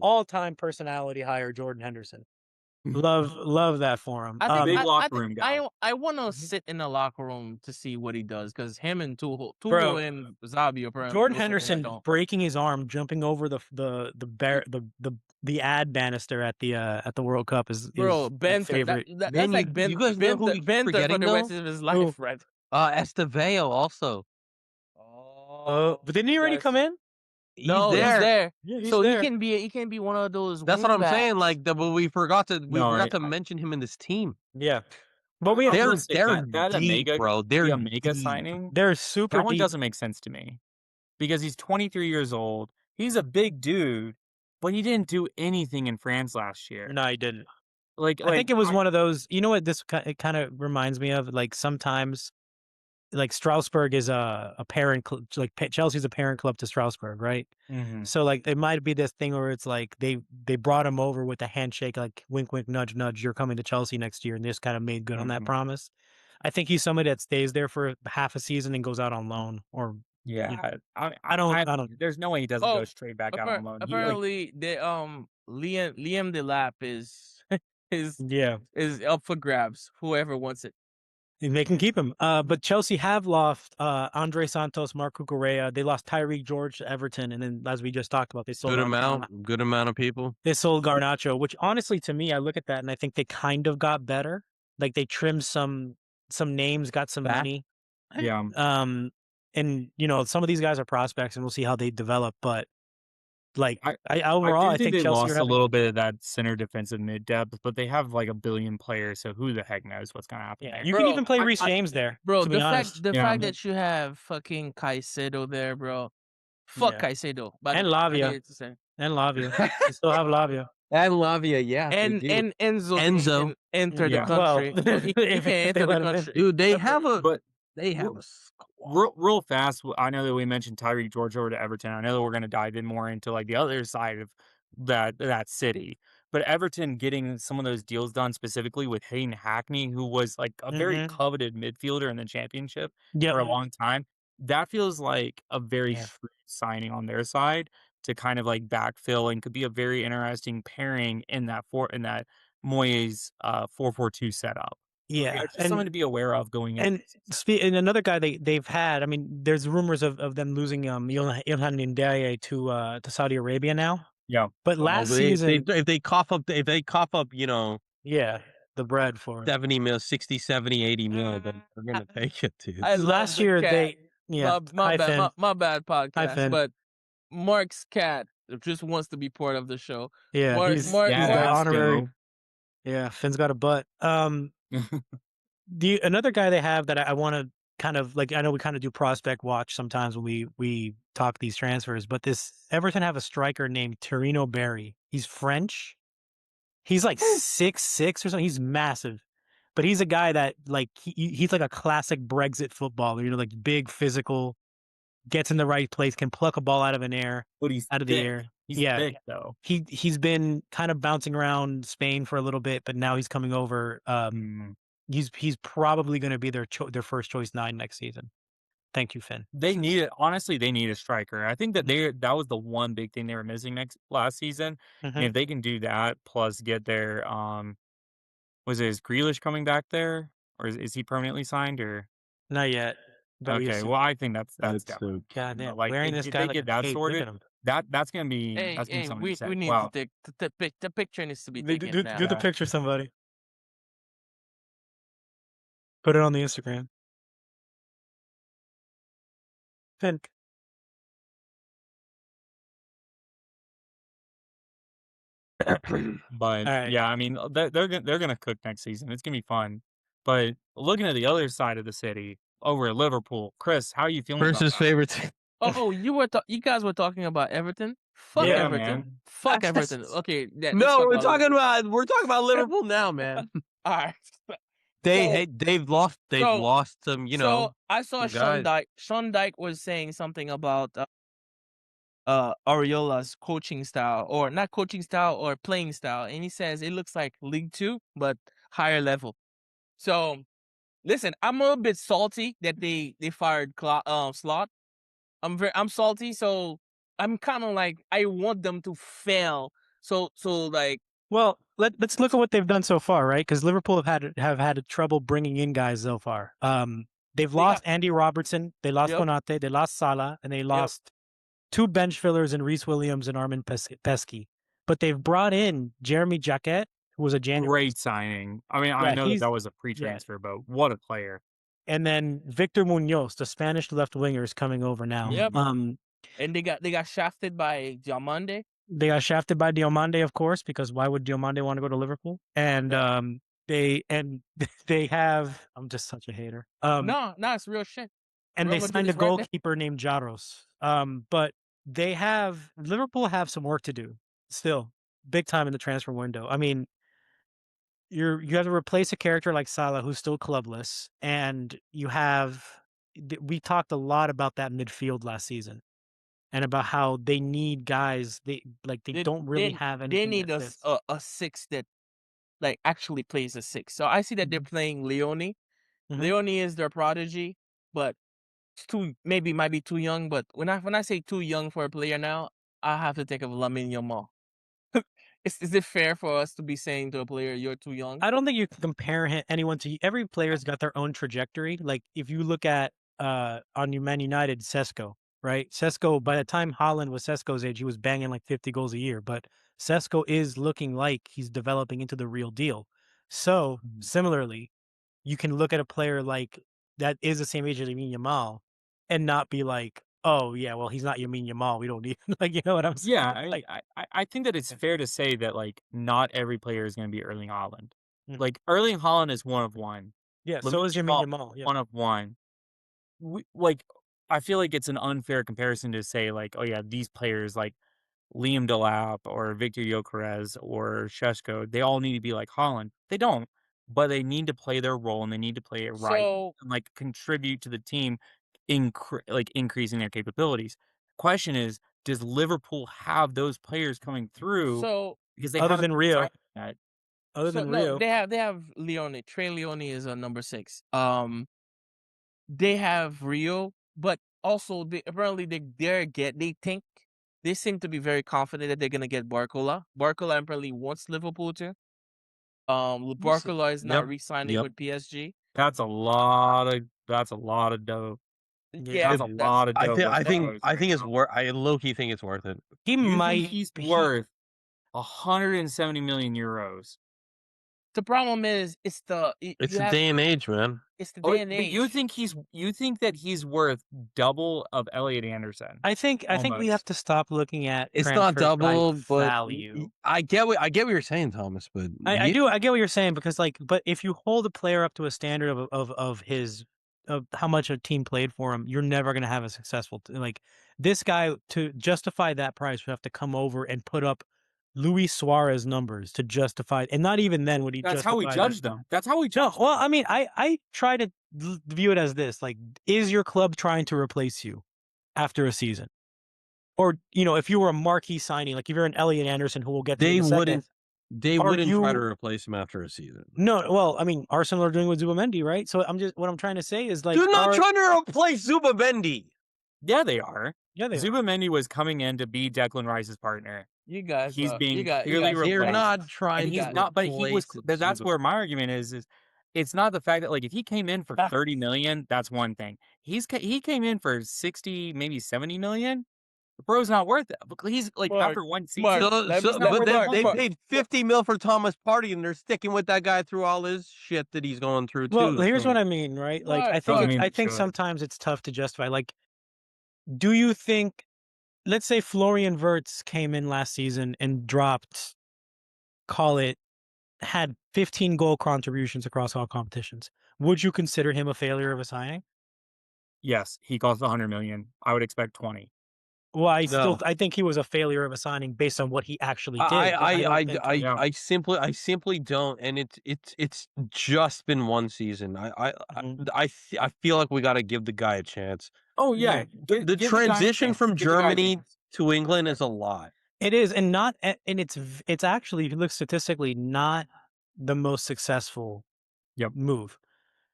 all-time personality hire Jordan Henderson. Love that for him. I think Big I locker think room guy. I want to Mhm. sit in the locker room to see what he does because him and Bro, Tuchel and Zabi apparently. Jordan looks like Henderson don't. breaking his arm, jumping over the ad banister at the World Cup is Bro, my Benter. favorite. That's Man, like you guys know who he's Benter for forgetting, the though? rest of his Who? life, right? Estevao also. But didn't he already come in? He's No, there. he's there. Yeah, he's So there. he can be one of those. That's what I'm saying. wingbacks. Like, but we forgot to I- mention him in this team. Yeah, but we I They're will say they're that deep, Omega, bro. They're the Omega deep. signing. they're super That one deep. doesn't make sense to me because he's 23 years old. He's a big dude, but he didn't do anything in France last year. No, he didn't. Like I think it was one of those. You know what this it kind of reminds me of? Like sometimes, like Strasbourg is a parent, like Chelsea's a parent club to Strasbourg, right? Mhm. So like it might be this thing where it's like they brought him over with a handshake, like wink, wink, nudge, nudge. You're coming to Chelsea next year, and they just kind of made good on that Mhm. promise. I think he's somebody that stays there for half a season and goes out on loan, or Yeah, I don't. There's no way he doesn't go straight back out on loan. He, like, Apparently, Liam Delap is Yeah, is up for grabs. Whoever wants it. they can keep him. But Chelsea have lost Andre Santos, Marc Cucurella. They lost Tyreek George to Everton, and then as we just talked about, they sold Good amount of people. They sold Garnacho, which honestly, to me, I look at that and I think they kind of got better. Like they trimmed some names, got some money. yeah, And some of these guys are prospects, and we'll see how they develop. But like I overall, do I think they Chelsea lost are a having, little bit of that center defensive mid depth, but they have like a billion players, so who the heck knows what's gonna happen yeah. there? You can Bro, even play Reece James there, Bro, to be honest. the Yeah. fact that you have fucking Caicedo there, bro. Fuck Yeah. Caicedo. But And I Lavia. hate to say. And Lavia, you still have Lavia. I love you, yeah. And Enzo Enzo. can enter Yeah. the country. Well, But he if can't they enter let the him in. country. Dude, they Ever. have a But squad. real fast, I know that we mentioned Tyreek George over to Everton. I know that we're going to dive in more into like the other side of that city. But Everton getting some of those deals done specifically with Hayden Hackney, who was like a very Mhm. coveted midfielder in the championship Yep. for a long time. That feels like a very Yeah. shrewd signing on their side to kind of like backfill and could be a very interesting pairing in that Moyes 4-4-2 setup. Yeah, Just something to be aware of going in. And another guy they've had. I mean, there's rumors of them losing Ilhan Ndiaye to Saudi Arabia now. Yeah. But last season, if they cough up, yeah, the bread for it. 70 mil, 60, 70, 80 mil, then they're gonna take it, dude. I love Last the year cat. my bad, my bad podcast. Finn. But Mark's cat just wants to be part of the show. Yeah, Mark- he's Mark- the Mark- honorary. Yeah, Finn's got a butt. Another guy they have that I want to kind of like. I know we kind of do prospect watch sometimes when we talk these transfers, but this Everton have a striker named Torino Barry. He's French. He's like 6'6" or something. He's massive, but he's a guy that like he's like a classic Brexit footballer. You know, like big, physical, gets in the right place, can pluck a ball out of the air. But he's Out of the thick. air. He's Yeah. thick though. He's been kind of bouncing around Spain for a little bit, but now he's coming over. He's probably going to be their first choice 9 next season. Thank you, Finn. They need it. Honestly, they need a striker. I think that that was the one big thing they were missing last season. And if they can do that, plus get their is Grealish coming back there, or is he permanently signed, or Not yet. But okay? Well, I think that's definitely God damn, like wearing this if guy they like get a that cape. Look sorted, at him. that's gonna be Hey, something to we say. need Wow. to take the picture needs to be Do taken now. the picture, somebody. Put it on the Instagram. Finn. But right. yeah, I mean they're gonna cook next season. It's gonna be fun. But looking at the other side of the city, over at Liverpool, Chris, how are you feeling about Versus that? favorite team. Oh, you guys were talking about Everton? Fuck Yeah, Everton. man. Fuck Everton. Okay, let's No, talk we're about talking about Liverpool now, man. all right. They've lost some, you So know, I saw some guys. Sean Dyke was saying something about Ariola's coaching style, or not coaching style, or playing style, and he says it looks like League Two but higher level. So listen, I'm a little bit salty that they fired Slot. I'm salty, so I'm kind of like I want them to fail. So like, Well, let's look at what they've done so far, right? Because Liverpool have had trouble bringing in guys so far. They've lost Andy Robertson, they lost Yep. Konate, they lost Salah, and they lost 2 bench fillers in Reece Williams and Armin Pesky. But they've brought in Jeremy Jacquet, who was a January. Great signing. I mean, I Yeah, know that was a pre-transfer, but what a player. And then Victor Munoz, the Spanish left winger, is coming over now. Yep. And they got shafted by Diamande. They got shafted by Diomande, of course, because why would Diomande want to go to Liverpool? And they have. I'm just such a hater. No, it's real shit. And they signed a goalkeeper named Jaros. But Liverpool have some work to do still, big time in the transfer window. I mean, you have to replace a character like Salah, who's still clubless, and you have. We talked a lot about that midfield last season, and about how they need guys. They don't really have anything. They need a 6 that like actually plays a 6. So I see that they're playing Leone. Leone is their prodigy, but it's might be too young. But when I say too young for a player now, I have to think of Lamine Yamal. Is it fair for us to be saying to a player you're too young? I don't think you can compare anyone to every player's got their own trajectory. Like if you look at on Man United, Sesko, right? Sesko, by the time Haaland was Sesko's age, he was banging like 50 goals a year. But Sesko is looking like he's developing into the real deal. So similarly, you can look at a player like that is the same age as Lamine Yamal and not be like, oh yeah, well he's not Lamine Yamal. We don't need like, you know what I'm saying? Yeah, I think that it's fair to say that like not every player is going to be Erling Haaland. Like Erling Haaland is one of one. Yeah, so Lamine is Lamine Yamal. Yeah. one of one. Like I feel like it's an unfair comparison to say like, oh yeah, these players like Liam Delap or Victor Gyökeres or Šeško, they all need to be like Haaland. They don't, but they need to play their role and they need to play it right and like contribute to the team, increasing their capabilities. Question is, does Liverpool have those players coming through? Because they other haven't than Rio, signed that. They have Leone. Trey Leone is a number 6. They have Rio, but also apparently they seem to be very confident that they're gonna get Barcola. Barcola apparently wants Liverpool to. Barcola is not re-signing with PSG. That's a lot of dough. Yeah, that's a lot of dough. I think it's worth. I low key think it's worth it. He You might. think he's worth 170 million euros? The problem is, it's the day and age, man. It's the day and But age. you think that he's worth double of Elliot Anderson? I think we have to stop looking at it's not double, but value. I get what you're saying, Thomas. But I get what you're saying, because but if you hold a player up to a standard of how much a team played for him, you're never going to have a successful this guy. To justify that price, would have to come over and put up Luis Suarez numbers to justify, and not even then would he That's justify how we judge them. That's how we No, judge. well, I mean, I try to view it as this: like, is your club trying to replace you after a season? Or, if you were a marquee signing, like if you're an Elliot Anderson, who we'll get to in They a second, they are wouldn't try to you? replace him after a season. No, well, I mean, Arsenal are doing with Zubamendi, right? So what I'm trying to say is like, They're not trying to replace Zubamendi. Yeah, they are. yeah, they are. Zubamendi was coming in to be Declan Rice's partner. You guys, He's being clearly They're replaced. not trying And he's to not, but he was. replace That's Zuba- where my argument is it's not the fact that like if he came in for 30 million, that's one thing. He came in for 60, maybe 70 million. The bro's not worth it. He's like Mark, after one season. Mark, So, let so- me- not but worth they, that they money. paid 50 mil for Thomas Partey, and they're sticking with that guy through all his shit that he's going through Well, too. here's so- what I mean, right? Like, Mark, I think Doesn't mean I they think should. sometimes it's tough to justify. Like, do you think, let's say Florian Wirtz came in last season and dropped, call it, had 15 goal contributions across all competitions? Would you consider him a failure of a signing? Yes, he cost 100 million. I would expect 20. Well, No. I think he was a failure of a signing based on what he actually did. I don't I think, I, Yeah. I simply don't, and it's just been one season. Mhm. I feel like we got to give the guy a chance. Oh yeah, The give the guy a transition chance. from Give the guy a Germany chance. to England is a lot. It is, and it's actually, if you look statistically, not the most successful Yep. move.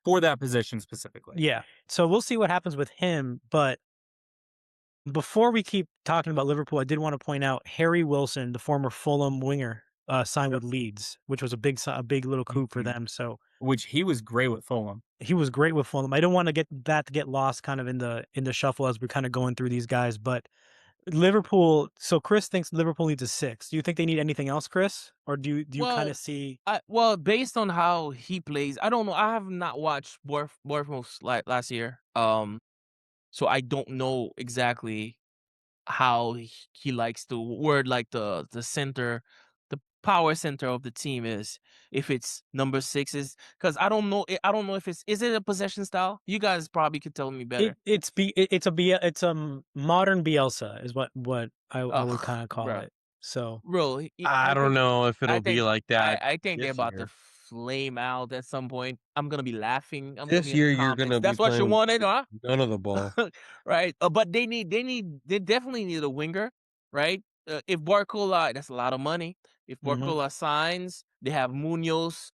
For that position specifically. Yeah. So we'll see what happens with him. But before we keep talking about Liverpool, I did want to point out Harry Wilson, the former Fulham winger, signed with Leeds, which was a big little coup for Mhm. them. So Which he was great with Fulham. he was great with Fulham. I don't want to get lost kind of in the shuffle as we're kind of going through these guys, but Liverpool. So Chris thinks Liverpool needs a 6. Do you think they need anything else, Chris, or do you kind of see? Well, based on how he plays, I don't know. I have not watched Bournemouth like last year. So I don't know exactly how he likes to word like the center, the power center of the team is. If it's number 6 because I don't know. I don't know if is it a possession style. You guys probably could tell me better. It's modern Bielsa is what I would kind of call bro. it. So Bro, I don't know if it'll be think- like that. I think they're this about year. to flame out at some point. I'm gonna be laughing. I'm This gonna be in year the you're comments. gonna be That's what you playing wanted, huh? none of the ball. Right. But they definitely need a winger, right? If Barcola, that's a lot of money. If Mhm. Barcola signs, they have Munoz,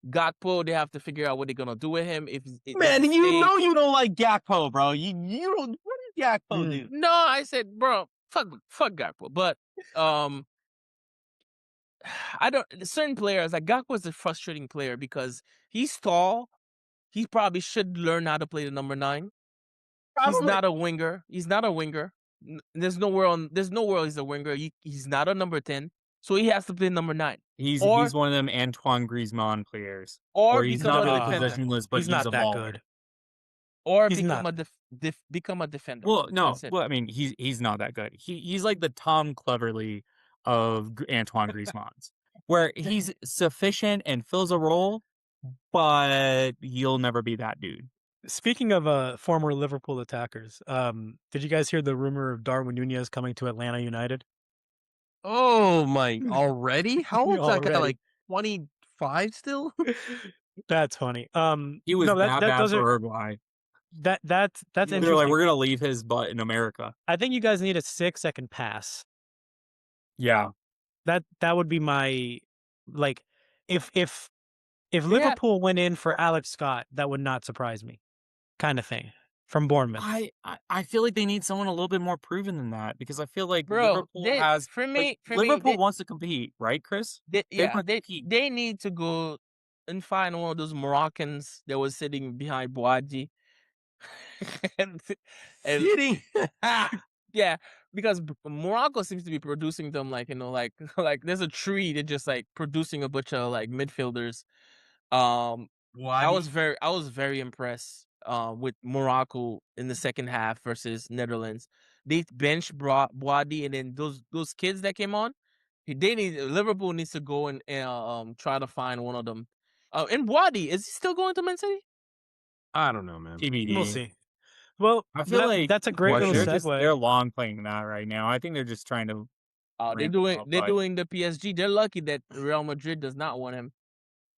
Gakpo. They have to figure out what they're gonna do with him. If Man, you know you don't like Gakpo, bro. You don't. What does Gakpo do? no, I said, bro, fuck Gakpo. But I don't. Certain players like Gakpo is a frustrating player because he's tall. He probably should learn how to play the number 9. He's Probably. not a winger. He's not a winger. There's nowhere he's a winger. He's not a number 10. So he has to play number 9. He's Or- one of them Antoine Griezmann players. Or He's become not a really defender. positionless, but he's not a that baller. good. Or He's become not. become a defender. Well, no. That's it. Well, I mean, he's not that good. He's like the Tom Cleverley of Antoine Griezmann's, where he's sufficient and fills a role, but you'll never be that dude. Speaking of former Liverpool attackers, did you guys hear the rumor of Darwin Nunez coming to Atlanta United? Oh my! Already? How old's that guy? Already. Like 25 still? That's funny. He was no, bad those for are Uruguay. that's They're interesting. like, we're gonna leave his butt in America. I think you guys need a 6 that can pass. Yeah, That would be my, like, if Liverpool went in for Alex Scott, that would not surprise me, kind of thing, from Bournemouth. I feel like they need someone a little bit more proven than that because I feel like Bro, Liverpool has for me, Liverpool wants to compete, right, Chris? they wanna compete. they need to go and find one of those Moroccans that was sitting behind Boadi. and Sitting. yeah, because Morocco seems to be producing them like like there's a tree that just like producing a bunch of like midfielders. I was very impressed with Morocco in the second half versus Netherlands. They bench brought Boadi, and then those kids that came on, Liverpool needs to go and try to find one of them. And Boadi, is he still going to Man City? I don't know, man. TBD. We'll see. Well, I feel like that's a great little Question. segue. they're long playing that right now. I think they're just trying to they're doing the PSG. They're lucky that Real Madrid does not want him.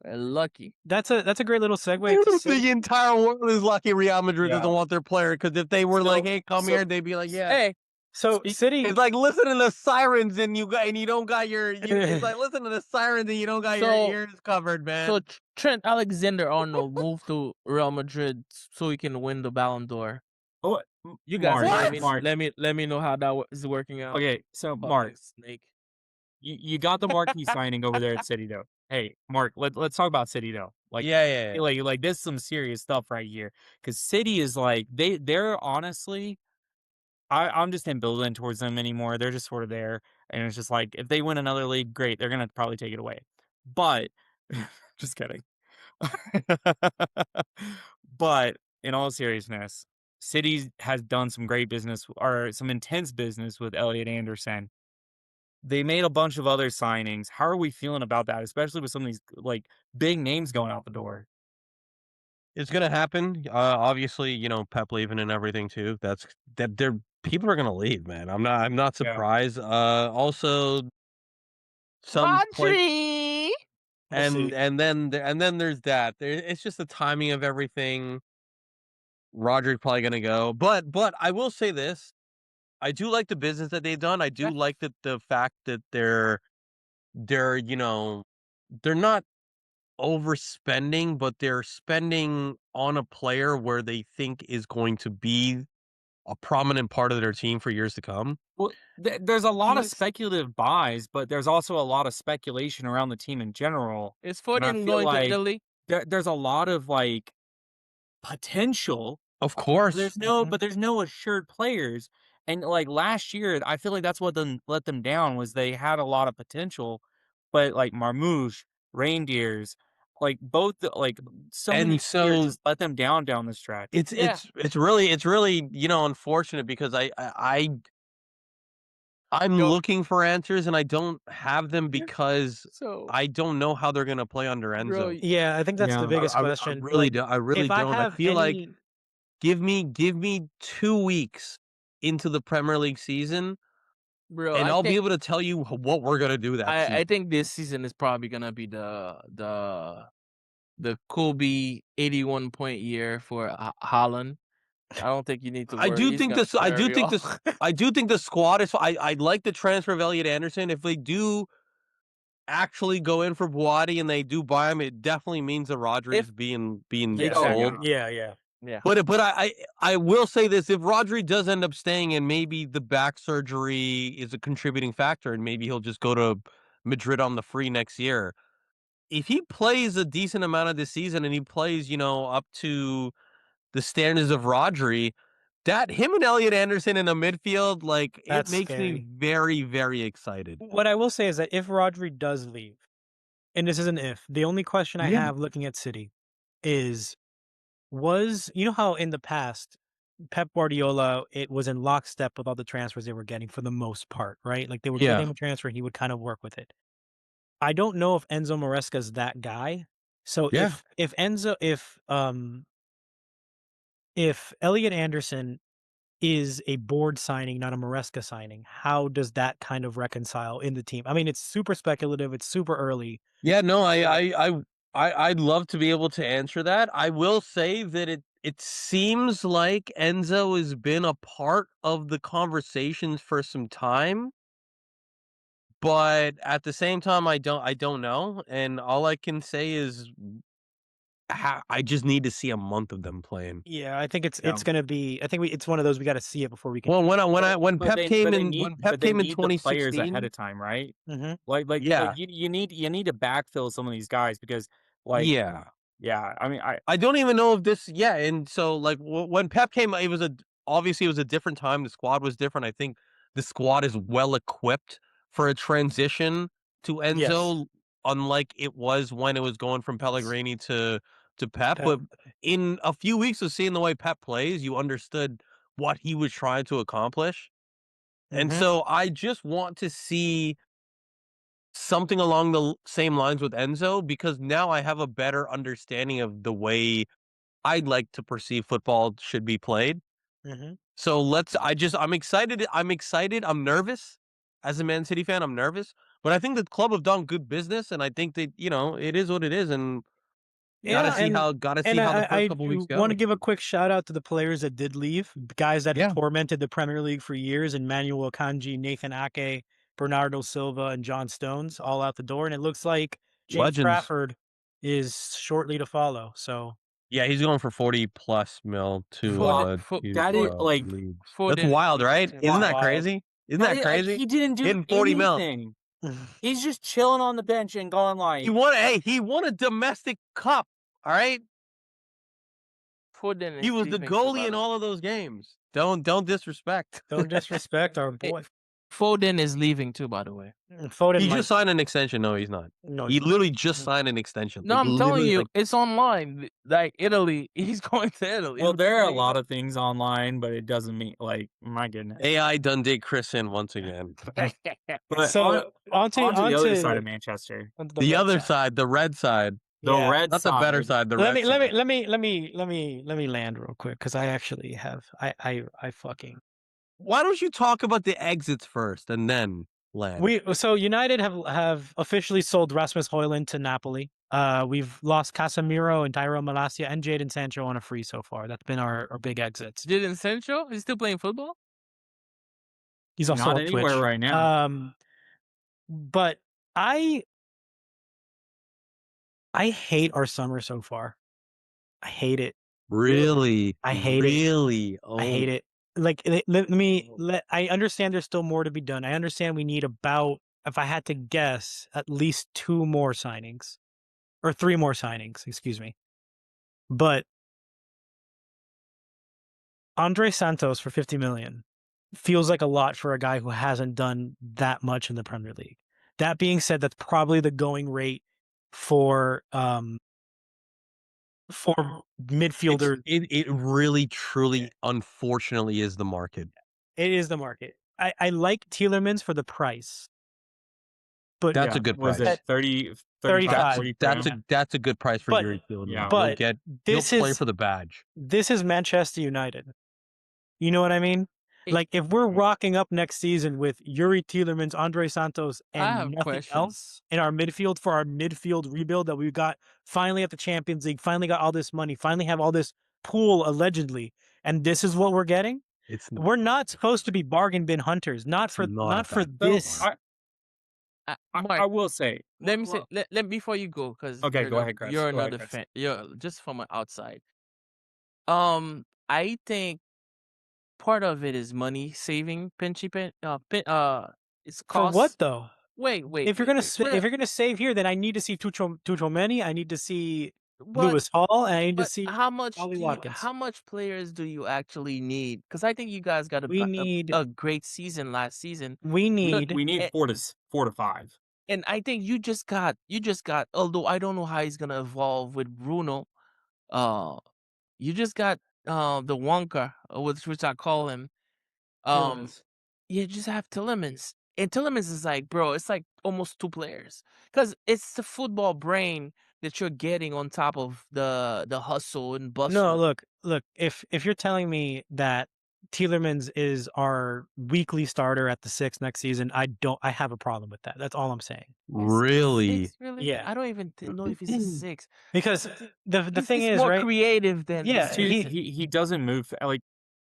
They're lucky. That's a great little segue to The City. entire world is lucky Real Madrid Yeah. doesn't want their player, because if they were like, "Hey, come here," they'd be like, "Yeah." Hey, So City, It's like listening to sirens and you don't got it's like listening to the sirens and you don't got your So- ears covered, man. so Trent Alexander-Arnold moved to Real Madrid so he can win the Ballon d'Or. Oh, You guys, Mark. let me know how that is working out. Okay, so Fucking Mark, snake. you got the marquee signing over there at City though. Hey, Mark, let's talk about City though. Like, yeah. like this is some serious stuff right here. Because City is like they're honestly, I'm just ambivalent towards them anymore. They're just sort of there, and it's just like if they win another league, great. They're gonna probably take it away. But just kidding. But in all seriousness, City has done some great business or some intense business with Elliot Anderson. They made a bunch of other signings. How are we feeling about that, especially with some of these like big names going out the door? It's gonna happen. Obviously, Pep leaving and everything too. That they're people are gonna leave, man. I'm not Yeah. surprised. Also, some Rodri! We'll see. and then there's that. It's just the timing of everything. Roderick probably gonna go, but I will say this: I do like the business that they've done. I do like the fact that they're they're not overspending, but they're spending on a player where they think is going to be a prominent part of their team for years to come. Well, there's a lot of Yes. speculative buys, but there's also a lot of speculation around the team in general. Is And I Foden feel going to like Italy? there's a lot of like potential. Of course, But there's no assured players. And like last year, I feel like that's what let them down was they had a lot of potential, but like Marmouche, Reindeers, like both like so many and players so just let them down the stretch. Yeah. it's really unfortunate because I'm Yo. looking for answers and I don't have them because So, I don't know how they're gonna play under bro, Enzo. Yeah, I think that's Yeah. the biggest I question. really Like, do. I really if I don't. I have feel like any, give me 2 weeks into the Premier League season, bro, and I I'll be think able to tell you what we're gonna do that season. I think this season is probably gonna be the Kobe 81 point year for Haaland. I don't think you need to I worry. do He's think gonna this. I do carry think all. this. I do think the squad is. I like the transfer of Elliot Anderson. If they do actually go in for Buati and they do buy him, it definitely means that Rodri is being yeah, sold. yeah. Yeah. But I will say this: if Rodri does end up staying, and maybe the back surgery is a contributing factor, and maybe he'll just go to Madrid on the free next year. If he plays a decent amount of this season and he plays, up to the standards of Rodri, that him and Elliot Anderson in the midfield, like it That's makes me scary. very, very excited. What I will say is that if Rodri does leave, and this is an if, the only question I Yeah. have looking at City is you know how in the past Pep Guardiola, it was in lockstep with all the transfers they were getting for the most part, right? Like they would get Yeah. him a transfer, he would kind of work with it. I don't know if Enzo Maresca's that guy. So Yeah. if Elliot Anderson is a board signing, not a Maresca signing, how does that kind of reconcile in the team? I mean, it's super speculative, it's super early. Yeah, no, I'd love to be able to answer that. I will say that it seems like Enzo has been a part of the conversations for some time, but at the same time, I don't know, and all I can say is I just need to see a month of them playing. Yeah, I think it's Yeah. gonna be. I think it's one of those we got to see it before we can. Well, when But Pep came in need, when Pep but they came in need the players ahead 2016, of time, right? Mhm. yeah, You need to backfill some of these guys because like yeah. yeah, I mean I don't even know if this yeah, and so, like, when Pep came, it was obviously, it was a different time, the squad was different, I think the squad is well equipped for a transition to Yes. Enzo, unlike it was when it was going from Pellegrini to Pep, Pep. but in a few weeks of seeing the way Pep plays, you understood what he was trying to accomplish, and Mhm. so I just want to see something along the same lines with Enzo, because now I have a better understanding of the way I'd like to perceive football should be played. Mhm. So I'm excited. I'm excited. I'm nervous as a Man City fan, I'm nervous. But I think the club have done good business, and I think that it is what it is, and gotta Yeah, see and how the I first couple weeks want to go. give a quick shout out to the players that did leave, guys that Yeah. tormented the Premier League for years, and Manuel Akanji, Nathan Ake, Bernardo Silva, and John Stones all out the door, and it looks like James Legends. Trafford is shortly to follow. So Yeah, he's going for 40+ mil to that is like Leeds. Foden That's is wild, leaving right? too. Isn't that Wild. crazy? Isn't that crazy? he didn't do Hitting 40 mil. anything. He's just chilling on the bench and going like, He won a domestic cup. All right, Foden is he was the leaving too, goalie by in the way. all of those games. Don't disrespect. don't disrespect our Hey, boy. Foden is leaving too, by the way. Foden He might- just signed an extension. No, he's not. no, He he's not. literally just signed an extension. No, Like, I'm telling literally, you, like, it's online. Like Italy, he's going to Italy. well, I'm there are a telling you. lot of things online, but it doesn't mean like my goodness. AI done did Chris in once again. But So onto the other side of Manchester, The other side, the red side, the red not side, the better side. The Let red me side. let me land real quick because I actually have I fucking Why don't you talk about the exits first and then land? so United have officially sold Rasmus Højlund to Napoli. We've lost Casemiro and Tyrone Malacia and Jadon Sancho on a free so far. That's been our big exits. Jadon Sancho, he's still playing football? He's also not on anywhere Twitch right now. But I hate our summer so far. I hate it. Really? I hate it. Really? Oh. I hate it. Like, I understand there's still more to be done. I understand we need about, if I had to guess, at least 2 more signings. Or 3 more signings, excuse me. But Andre Santos for 50 million feels like a lot for a guy who hasn't done that much in the Premier League. That being said, that's probably the going rate for midfielder. It really, truly, unfortunately, is the market. It is the market. I like Tielemans for the price. But That's a good price. Was it 30, 35, 40 That's a good price for But- Yuri Tielemans. Yeah. but He'll this play is for the badge. this is Manchester United. You know what I mean? It- Like, if we're rocking up next season with Yuri Tielemans, Andre Santos, I have and nothing questions. else in our midfield for our midfield rebuild that we got finally at the Champions League, finally got all this money, finally have all this pool allegedly, and this is what we're getting. It's We're not supposed to be bargain bin hunters. Not for not this. I Mark, will say, let me say, let before you go, because Okay, go ahead, Chris. You're Go ahead, another Chris. fan. You're just from outside. I think part of it is money saving. It's For cost. what though? Wait. If you're gonna save here, then I need to see Tuchomeni. I need to see Lewis Hall, and I need to But see how much Ollie do you, Watkins. how much players do you actually need? Because I think you guys got We need- a great season last season, we need we need Eh, 4 to 5. and I think you just got. Although I don't know how he's gonna evolve with Bruno, you just got the Wonka, which I call him. You just have Tielemans. And Tielemans is like, bro, it's like almost 2 players. Because it's the football brain that you're getting on top of the hustle and bustle. No, look. If you're telling me that Tielemans is our weekly starter at the 6 next season, I have a problem with that. That's all I'm saying. really. Really? Yeah. I don't even know if he's a 6. Because the thing He's is, more right? creative than Yeah, the Too, six. he doesn't move like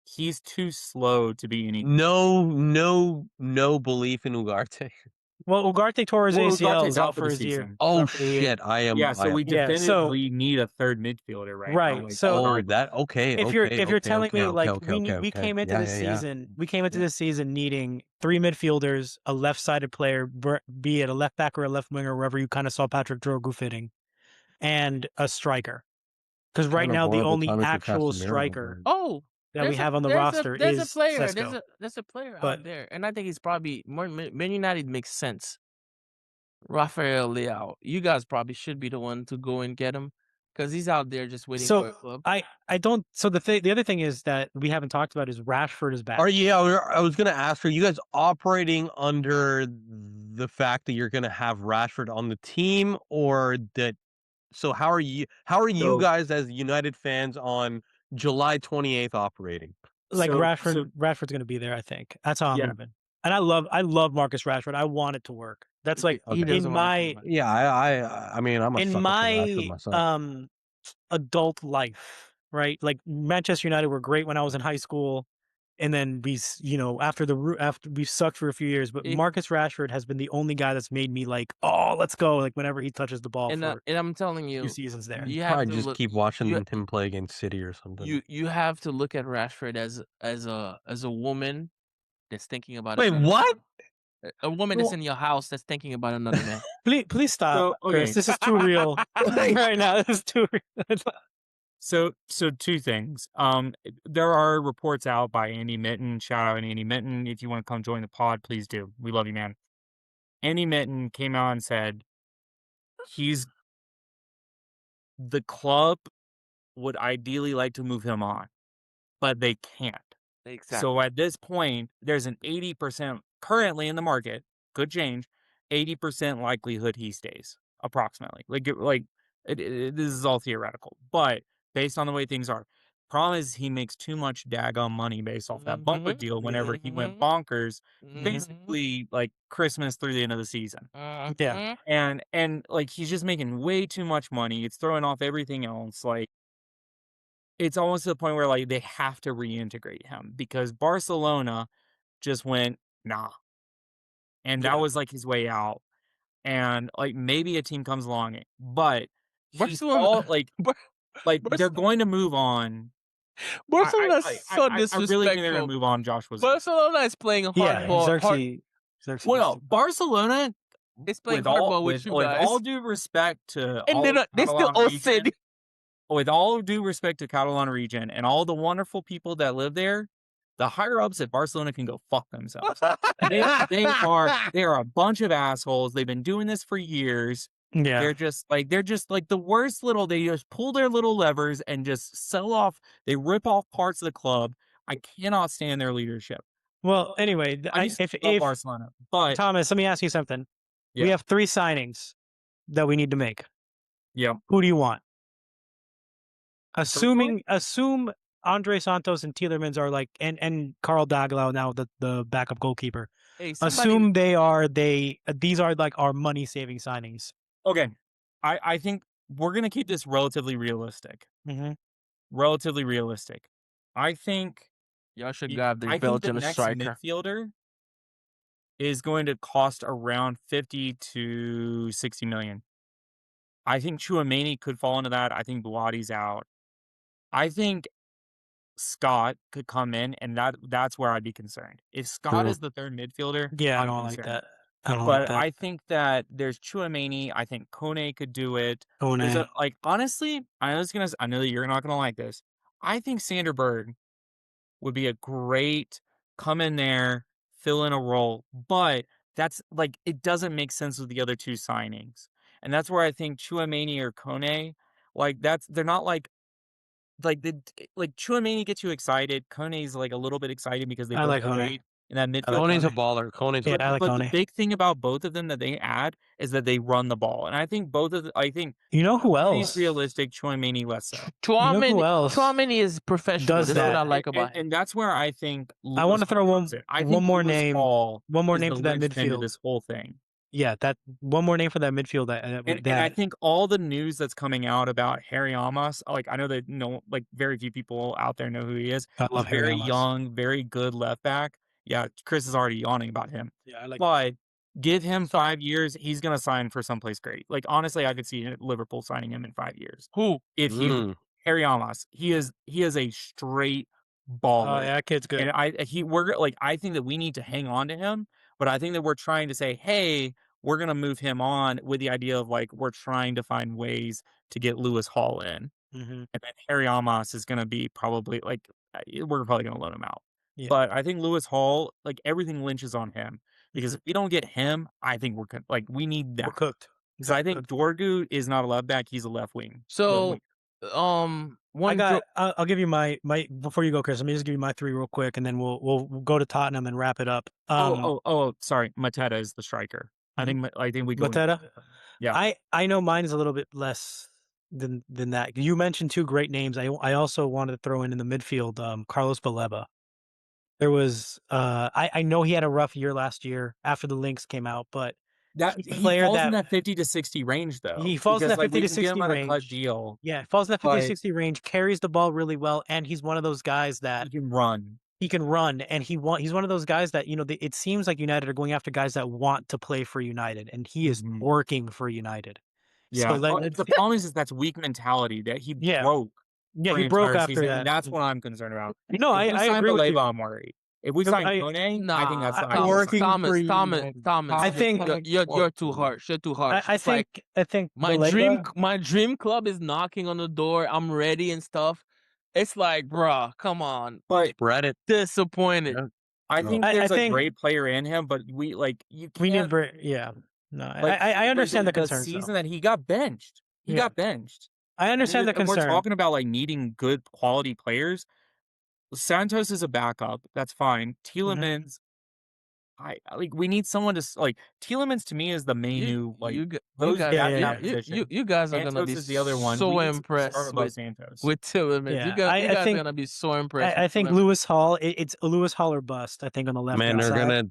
he's too slow to be any. No belief in Ugarte. Well, Ugarte tore his Well, ACL. Ugarte's Is out out for for the his year. season. Oh Out for the year. shit! I am. Yeah, so we Yeah, so- definitively need a third midfielder right Right, now. Like, so- Oh, that okay. If you're telling me like we came into this Yeah. season, we came into this season needing 3 midfielders, a left-sided player, be it a left back or a left winger, wherever you kind of saw Patrick Drogo fitting, and a striker. Because right now the only actual striker Oh, that we there's a- have on the there's roster a, there's is a player. Sesko. There's a player But- out there, and I think he's probably more. Man United makes sense. Rafael Leao, you guys probably should be the one to go and get him because he's out there just waiting So, for a club. I don't. So the other thing is that we haven't talked about is Rashford is back. I was gonna ask, are you guys operating under the fact that you're gonna have Rashford on the team, or that? So how are you So- guys as United fans on July 28th operating? Like so- Rashford's going to be there. I think that's how I'm Yeah. moving. and I love Marcus Rashford. I want it to work. That's like He Okay. doesn't in want it to my work. Yeah, I mean, I'm a in sucker for Rashford my myself. adult life, right? Like Manchester United were great when I was in high school, and then after we sucked for a few years. But Eh, Marcus Rashford has been the only guy that's made me like, oh, let's go! Like whenever he touches the ball for and I'm telling a few you, seasons there. you have Probably to just look. keep watching him play against City or something. You have to look at Rashford as a woman that's thinking about Wait, another what? a woman that's in your house that's thinking about another man. Please stop, So, Chris. okay. This is too real right now. This is too real. So two things. There are reports out by Andy Mitten. Shout out Andy Mitten. If you want to come join the pod, please do. We love you, man. Andy Mitten came out and said he's the club would ideally like to move him on, but they can't. So Exactly. at this point, there's an 80% currently in the market, could change, 80% likelihood he stays, approximately. This is all theoretical, but based on the way things are, problem is he makes too much daggone money based off that bumper Mhm. deal whenever he went Mhm. bonkers, Mhm. basically like Christmas through the end of the season. Yeah. Mhm. And like he's just making way too much money. It's throwing off everything else. Like it's almost to the point where like they have to reintegrate him because Barcelona just went, nah. And that Yeah. was like his way out. And like maybe a team comes along, but he's Barcelona, all Bar- like they're Barcelona, going to move on. Barcelona is so I really think they're gonna disrespectful. move on Joshua Zirkzee. Barcelona is playing Yeah. hardball. Xerxes needs Well, to. Barcelona, It's playing hardball with you with all guys, due respect to and all of they still Catalan all region, said with all due respect to Catalan region and all the wonderful people that live there, the higher ups at Barcelona can go fuck themselves. They are a bunch of assholes. They've been doing this for years. Yeah. They're just like the worst little they just pull their little levers and just sell off they rip off parts of the club. I cannot stand their leadership. Well, anyway, I used to love if Barcelona. But Thomas, let me ask you something. We yeah. have 3 signings that we need to make. Yeah. Who do you want? Personally? Assume Andre Santos and Tielemans are like, and Carl Daglau now the backup goalkeeper. hey, somebody. Assume these are like our money saving signings. Okay. I think we're gonna keep this relatively realistic. Mm-hmm. Relatively realistic. I think Y'all should grab the I think the Belgian next striker. midfielder is going to cost around 50 to 60 million. I think Chouameni could fall into that. I think Buati's out. I think Scott could come in, and that's where I'd be concerned. If Scott True. is the third midfielder, Yeah, I I'm don't like concerned. that. I don't like But that. I think that there's Chouameni. I think Kone could do it. There's Kone. like honestly, I know that you're not gonna like this. I think Sander Berg would be a great come in there, fill in a role, but that's like it doesn't make sense with the other two signings. And that's where I think Chouameni or Kone, like they're not like Chouameni gets you excited. Kone's like a little bit excited because they I both like Kone. played in that I like midfield. Kone's a Kone. baller. Kone's a Yeah, I like But the Kone. big thing about both of them that they add is that they run the ball. And I think I think You know who Kone's else? realistic, Chouameni less so. You know who else Chouameni is professional. does That's what that? I like about him. And that's where I think I want Lewis to Hall throw comes in. I think Lewis Hall one more is name the to that linchpin to midfield. this whole thing. Yeah, that one more name for that midfield And I think all the news that's coming out about Harry Amos, like I know that like very few people out there know who he is. I He's love Harry very Amos. young, very good left back. Yeah, Chris is already yawning about him. Yeah, I like. But give him 5 years, he's gonna sign for someplace great. Like honestly, I could see Liverpool signing him in 5 years. Who? If he Mm. Harry Amos, he is a straight Oh, baller. yeah, that kid's good. And we're like I think that we need to hang on to him, but I think that we're trying to say, hey, we're gonna move him on with the idea of like we're trying to find ways to get Lewis Hall in, Mm-hmm. and then Harry Amos is gonna be probably like we're probably gonna loan him out. Yeah. But I think Lewis Hall, like everything lynches on him because Mhm. if we don't get him, I think like we need We're that cooked. because I think Dorgu is not a left back; he's a left wing. So, I'll give you my before you go, Chris. Let me just give you my 3 real quick, and then we'll go to Tottenham and wrap it up. Sorry, Mateta is the striker. I think we go. Mateta. Yeah. I know mine is a little bit less than that. You mentioned 2 great names. I also wanted to throw in the midfield, Carlos Baleba. There was I know he had a rough year last year after the links came out, but he's a he player falls in that that 50 to 60 range though. he falls in Because that like 50 we to can get him 60 on a cut range. deal. Yeah, falls in that 50 to But 60 range, carries the ball really well, and he's one of those guys that he can run. he can run, and he's one of those guys that, it seems like United are going after guys that want to play for United, and he is Mhm. working for United. Yeah. So then The problem is that's weak mentality that he yeah, broke yeah, for he an broke entire after season, and that. that's what I'm concerned about. No, If we I sign agree with you. Baleba, I'm worried. If we sign I Kone, I think that's Nah, the ideal Working sign. for Thomas, United. I think you're too harsh. You're too harsh. I It's like think my Baleba, dream club is knocking on the door. I'm ready and stuff. It's like, bruh, come on. But Spread it. Disappointed. Yeah. I No. think I there's a think great player in him, but you we need can't yeah. No, like I understand the the concerns though. season that he got benched. He Yeah, got benched. I understand the And we're concern. talking about like needing good quality players. Santos is a backup. That's fine. Mhm. Tielemans, we need someone to like Tielemans to me is the main You new like you g- you those guys Yeah, that's yeah, that yeah. position. you guys are gonna Santos be is the other one. so We need to start impressed above Santos. with Tillman. Yeah, You I guys are think gonna be so impressed I with think Tillman. Lewis Hall. It's Lewis Hall or bust. I think on the left Man, hand they're side, gonna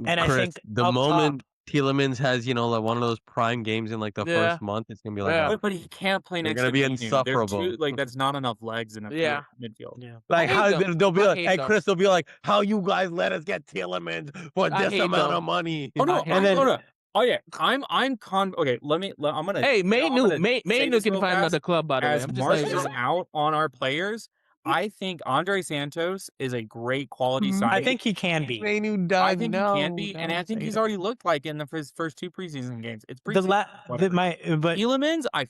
and I Chris, think the up moment top. Tielemans has, like one of those prime games in like the Yeah, first month, it's gonna be like, yeah, oh, But he can't play they're next gonna to be Minu. There's insufferable. two that's not enough legs in a yeah. midfield. Yeah, I Like hate how them. they'll be I like, hate hey them. Chris, they'll be like, how you guys let us get Tielemans for I this hate amount them. of money? Oh no, I hate and I'm then gonna. Oh yeah, I'm okay. I'm gonna. Hey, I'm gonna say Mainu this can real find fast. another club, by the way. As I'm just letting you March is know. out on our players, I think Andre Santos is a great quality Mhm. I signing. think he can be. Manu I done. think he can be, and I Don't think say he's that. already looked like in the first two preseason games. It's The preseason, whatever. but Tielemans, oh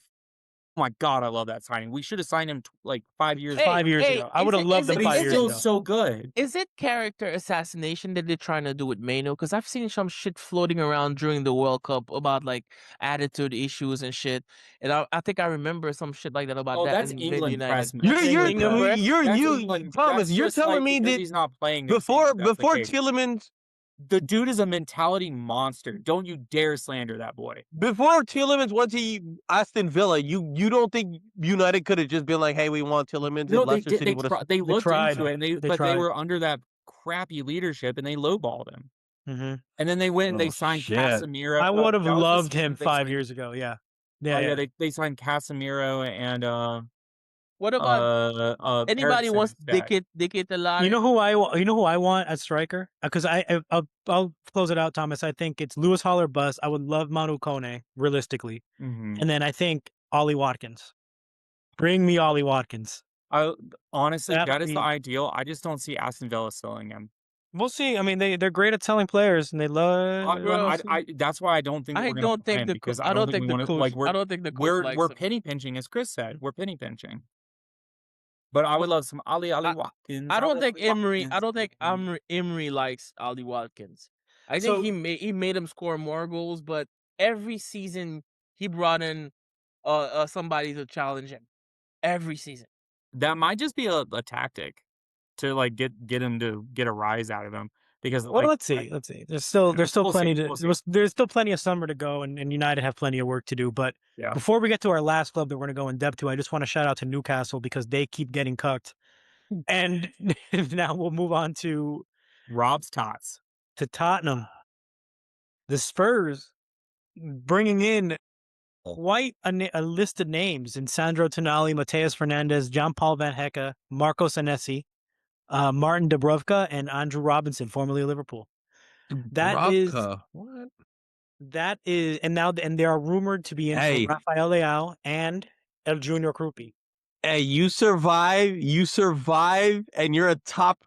my god, I love that signing. We should have signed him like 5 years Hey, 5 years hey, ago. I would have loved him but he's 5 years still ago. so good. is it character assassination that they're trying to do with Mainu? Because I've seen some shit floating around during the World Cup about like attitude issues and shit, and I think I remember some shit like that about Oh, that that's in England press. United. That's You're England press. That's you England. Thomas. That's You're just telling like me because that he's not playing next season. That's the before case. Tielemans The dude is a mentality monster. Don't you dare slander that boy. Before Tielemans went to Aston Villa, you don't think United could have just been like, "Hey, we want Tielemans," No, and they Leicester did. City would have. They They looked tried. into it, and They but they tried. were under that crappy leadership, and they lowballed him. Mm-hmm. And then they went and they Oh signed shit! Casemiro. I would have That was the loved season him they 5 years ago. Yeah, Oh yeah, yeah, they signed Casemiro and What about anybody Eriksen wants instead. Dike Talari? You know who I want as striker? Because I'll close it out, Thomas. I think it's Lewis Hall or bust. I would love Manu Kone, realistically, Mhm. and then I think Ollie Watkins. Bring me Ollie Watkins. Honestly, That that would is the be. ideal. I just don't see Aston Villa selling him. We'll see. I mean, they're great at selling players, and they love. Bro, That's why I don't think that I we're gonna don't buy think him because I don't think we want to like I don't think the coach likes we're him. penny pinching, as Chris said. We're penny pinching. But I would love some Ali Watkins. I don't think Emery. Emery likes Ollie Watkins. I think So he made him score more goals, but every season he brought in somebody to challenge him. Every season. That might just be a tactic to like get him to get a rise out of him because well, like let's see. There's still we'll plenty see, to we'll see. there's still plenty of summer to go, and United have plenty of work to do. But Yeah. before we get to our last club that we're going to go in depth to, I just want to shout out to Newcastle because they keep getting cucked. And now we'll move on to Rob's tots. Tottenham. The Spurs bringing in quite a list of names in Sandro Tonali, Mateus Fernandez, John-Paul Van Hecke, Marco Senesi, Martin Dubravka, and Andrew Robinson, formerly of Liverpool. That is what? That is, and they are rumored to be in Hey. for Rafael Leao and El Junior Krupi. Hey, you survive, and you're a top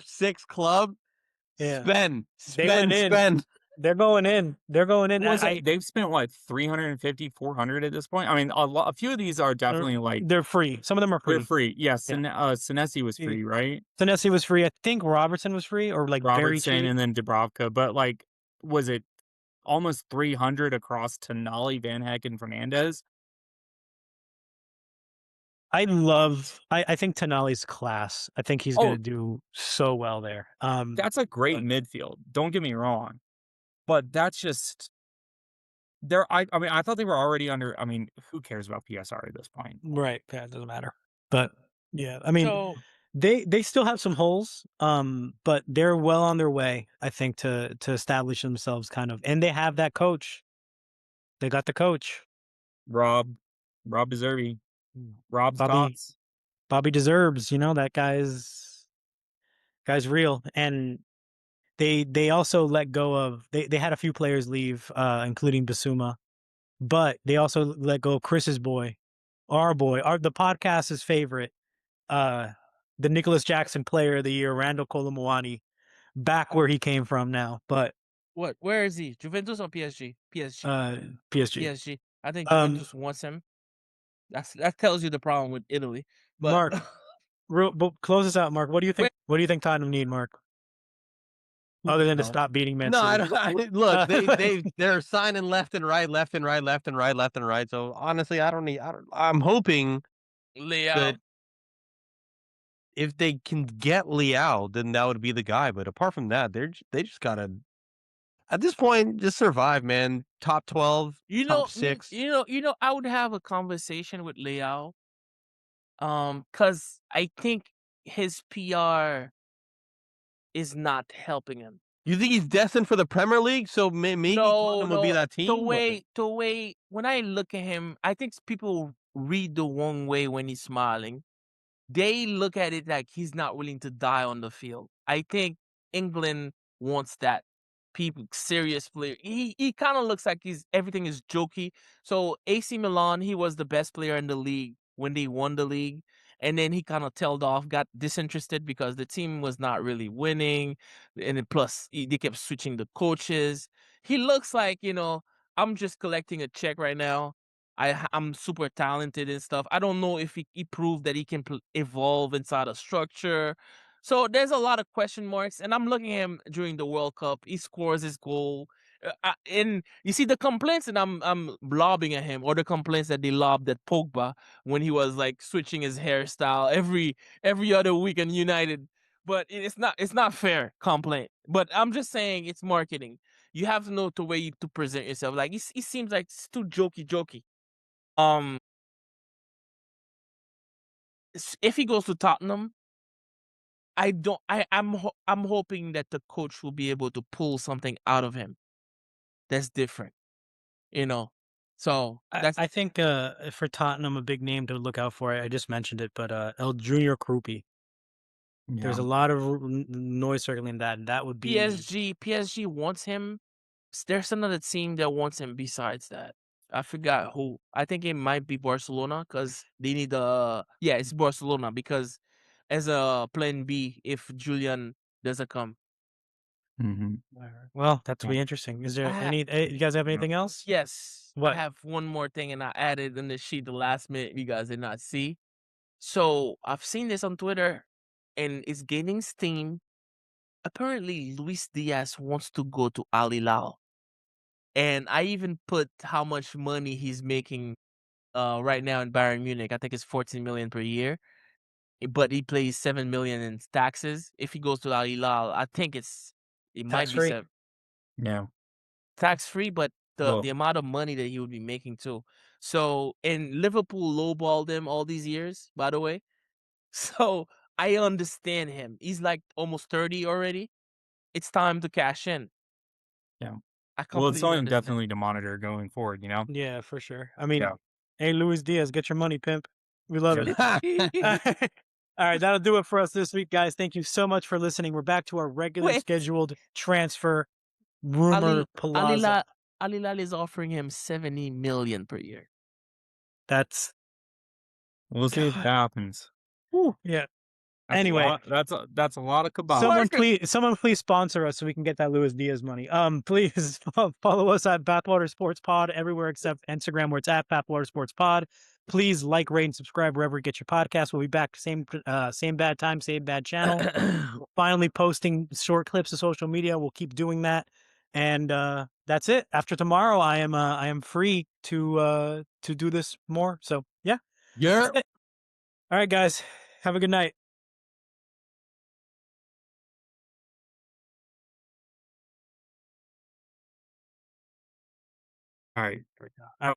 6 club. Yeah. Spend. They're going in. They've spent what 350, 400 at this point. I mean, a few of these are definitely like they're free. Some of them are free. they're free. Yes, yeah. Senesi was free, right? Senesi was free. I think Robertson was free, or like very cheap. And then Dubravka. But like, was it almost 300 across Tonali, Van Hecke, and Fernandez? I think Tonali's class. I think he's going to do so well there. That's a great midfield. Don't get me wrong, but that's just there. I mean, I thought they were already under. I mean, who cares about PSR at this point? Right. Yeah, it doesn't matter. But yeah, I mean, They still have some holes, but they're well on their way, I think, to establish themselves kind of. And they have that coach. They got the coach. Rob Deservey. Rob's Bobby thoughts. Bobby deserves, that guy's real. And they also let go of they had a few players leave, including Basuma, but they also let go of Chris's boy, the podcast's favorite, the Nicholas Jackson Player of the Year, Randall Colomwani, back where he came from now. But What? Where is he? Juventus or PSG? PSG. PSG. PSG. I think Um, Juventus wants him. That tells you the problem with Italy. But Mark, but close us out, Mark. What do you think? What do you think Tottenham need, Mark? Other than to No. stop beating Man No, I City. don't. Look, they're signing left and right, left and right, left and right, left and right. So honestly, I'm hoping that Leao. if they can get Liao, then that would be the guy. But apart from that, they just gotta at this point just survive, man. Top 12, top 6. I would have a conversation with Leao. Cause I think his PR is not helping him. You think he's destined for the Premier League? So maybe Tottenham will be that The team. way when I look at him, I think people read the wrong way when he's smiling. They look at it like he's not willing to die on the field. I think England wants that people serious player. He kind of looks like everything is jokey. So AC Milan, he was the best player in the league when they won the league. And then he kind of tailed off, got disinterested because the team was not really winning. And then plus they kept switching the coaches. He looks like, I'm just collecting a check right now. I'm super talented and stuff. I don't know if he proved that he can evolve inside a structure. So there's a lot of question marks, and I'm looking at him during the World Cup. He scores his goal, and you see the complaints, and I'm lobbing at him, or the complaints that they lobbed at Pogba when he was like switching his hairstyle every other week in United. But it's not fair complaint. But I'm just saying it's marketing. You have to know the way to present yourself. Like he seems like it's too jokey. Um, if he goes to Tottenham, I don't. I'm hoping that the coach will be able to pull something out of him that's different. You know, so that's I think for Tottenham, a big name to look out for. I just mentioned it, but El Junior Krupi. There's a Yeah. lot of noise circling that, and that would be PSG wants him. There's another team that wants him besides that. I forgot who. I think it might be Barcelona because they need it's Barcelona because as a plan B if Julian doesn't come. Mm-hmm. Well, that's Yeah. be interesting. Is there Ah, any? You guys have anything else? Yes, I What? have one more thing, and I added in the sheet the last minute you guys did not see. So I've seen this on Twitter, and it's gaining steam. Apparently, Luis Diaz wants to go to Al Hilal, and I even put how much money he's making right now in Bayern Munich. I think it's 14 million per year, but he pays 7 million in taxes. If he goes to Al Hilal, I think it might Tax be free? Yeah. tax free, but the Well, amount of money that he would be making too. So and Liverpool lowballed him all these years, by the way. So I understand him. He's like almost 30 already. It's time to cash in. yeah. I Well, it's completely something understand. definitely to monitor going forward, you know? Yeah, for sure. I mean, Yeah. hey, Luis Diaz, get your money, pimp. We love Yeah. it. All right, that'll do it for us this week, guys. Thank you so much for listening. We're back to our regular Wait, scheduled transfer rumor plaza. Al Hilal is offering him 70 million per year. That's We'll see if that God. happens. Whew, yeah. That's a Anyway, lot. That's a lot of kebab. someone please sponsor us so we can get that Luis Diaz money. Please follow us at Bathwater Sports Pod everywhere except Instagram, where it's at Bathwater Sports Pod. Please like, rate, and subscribe wherever you get your podcast. We'll be back same bad time, same bad channel. Finally posting short clips to social media. We'll keep doing that, and that's it. After tomorrow, I am free to do this more. So yeah, Yeah. that's it. All right, guys, have a good night. All right. All right.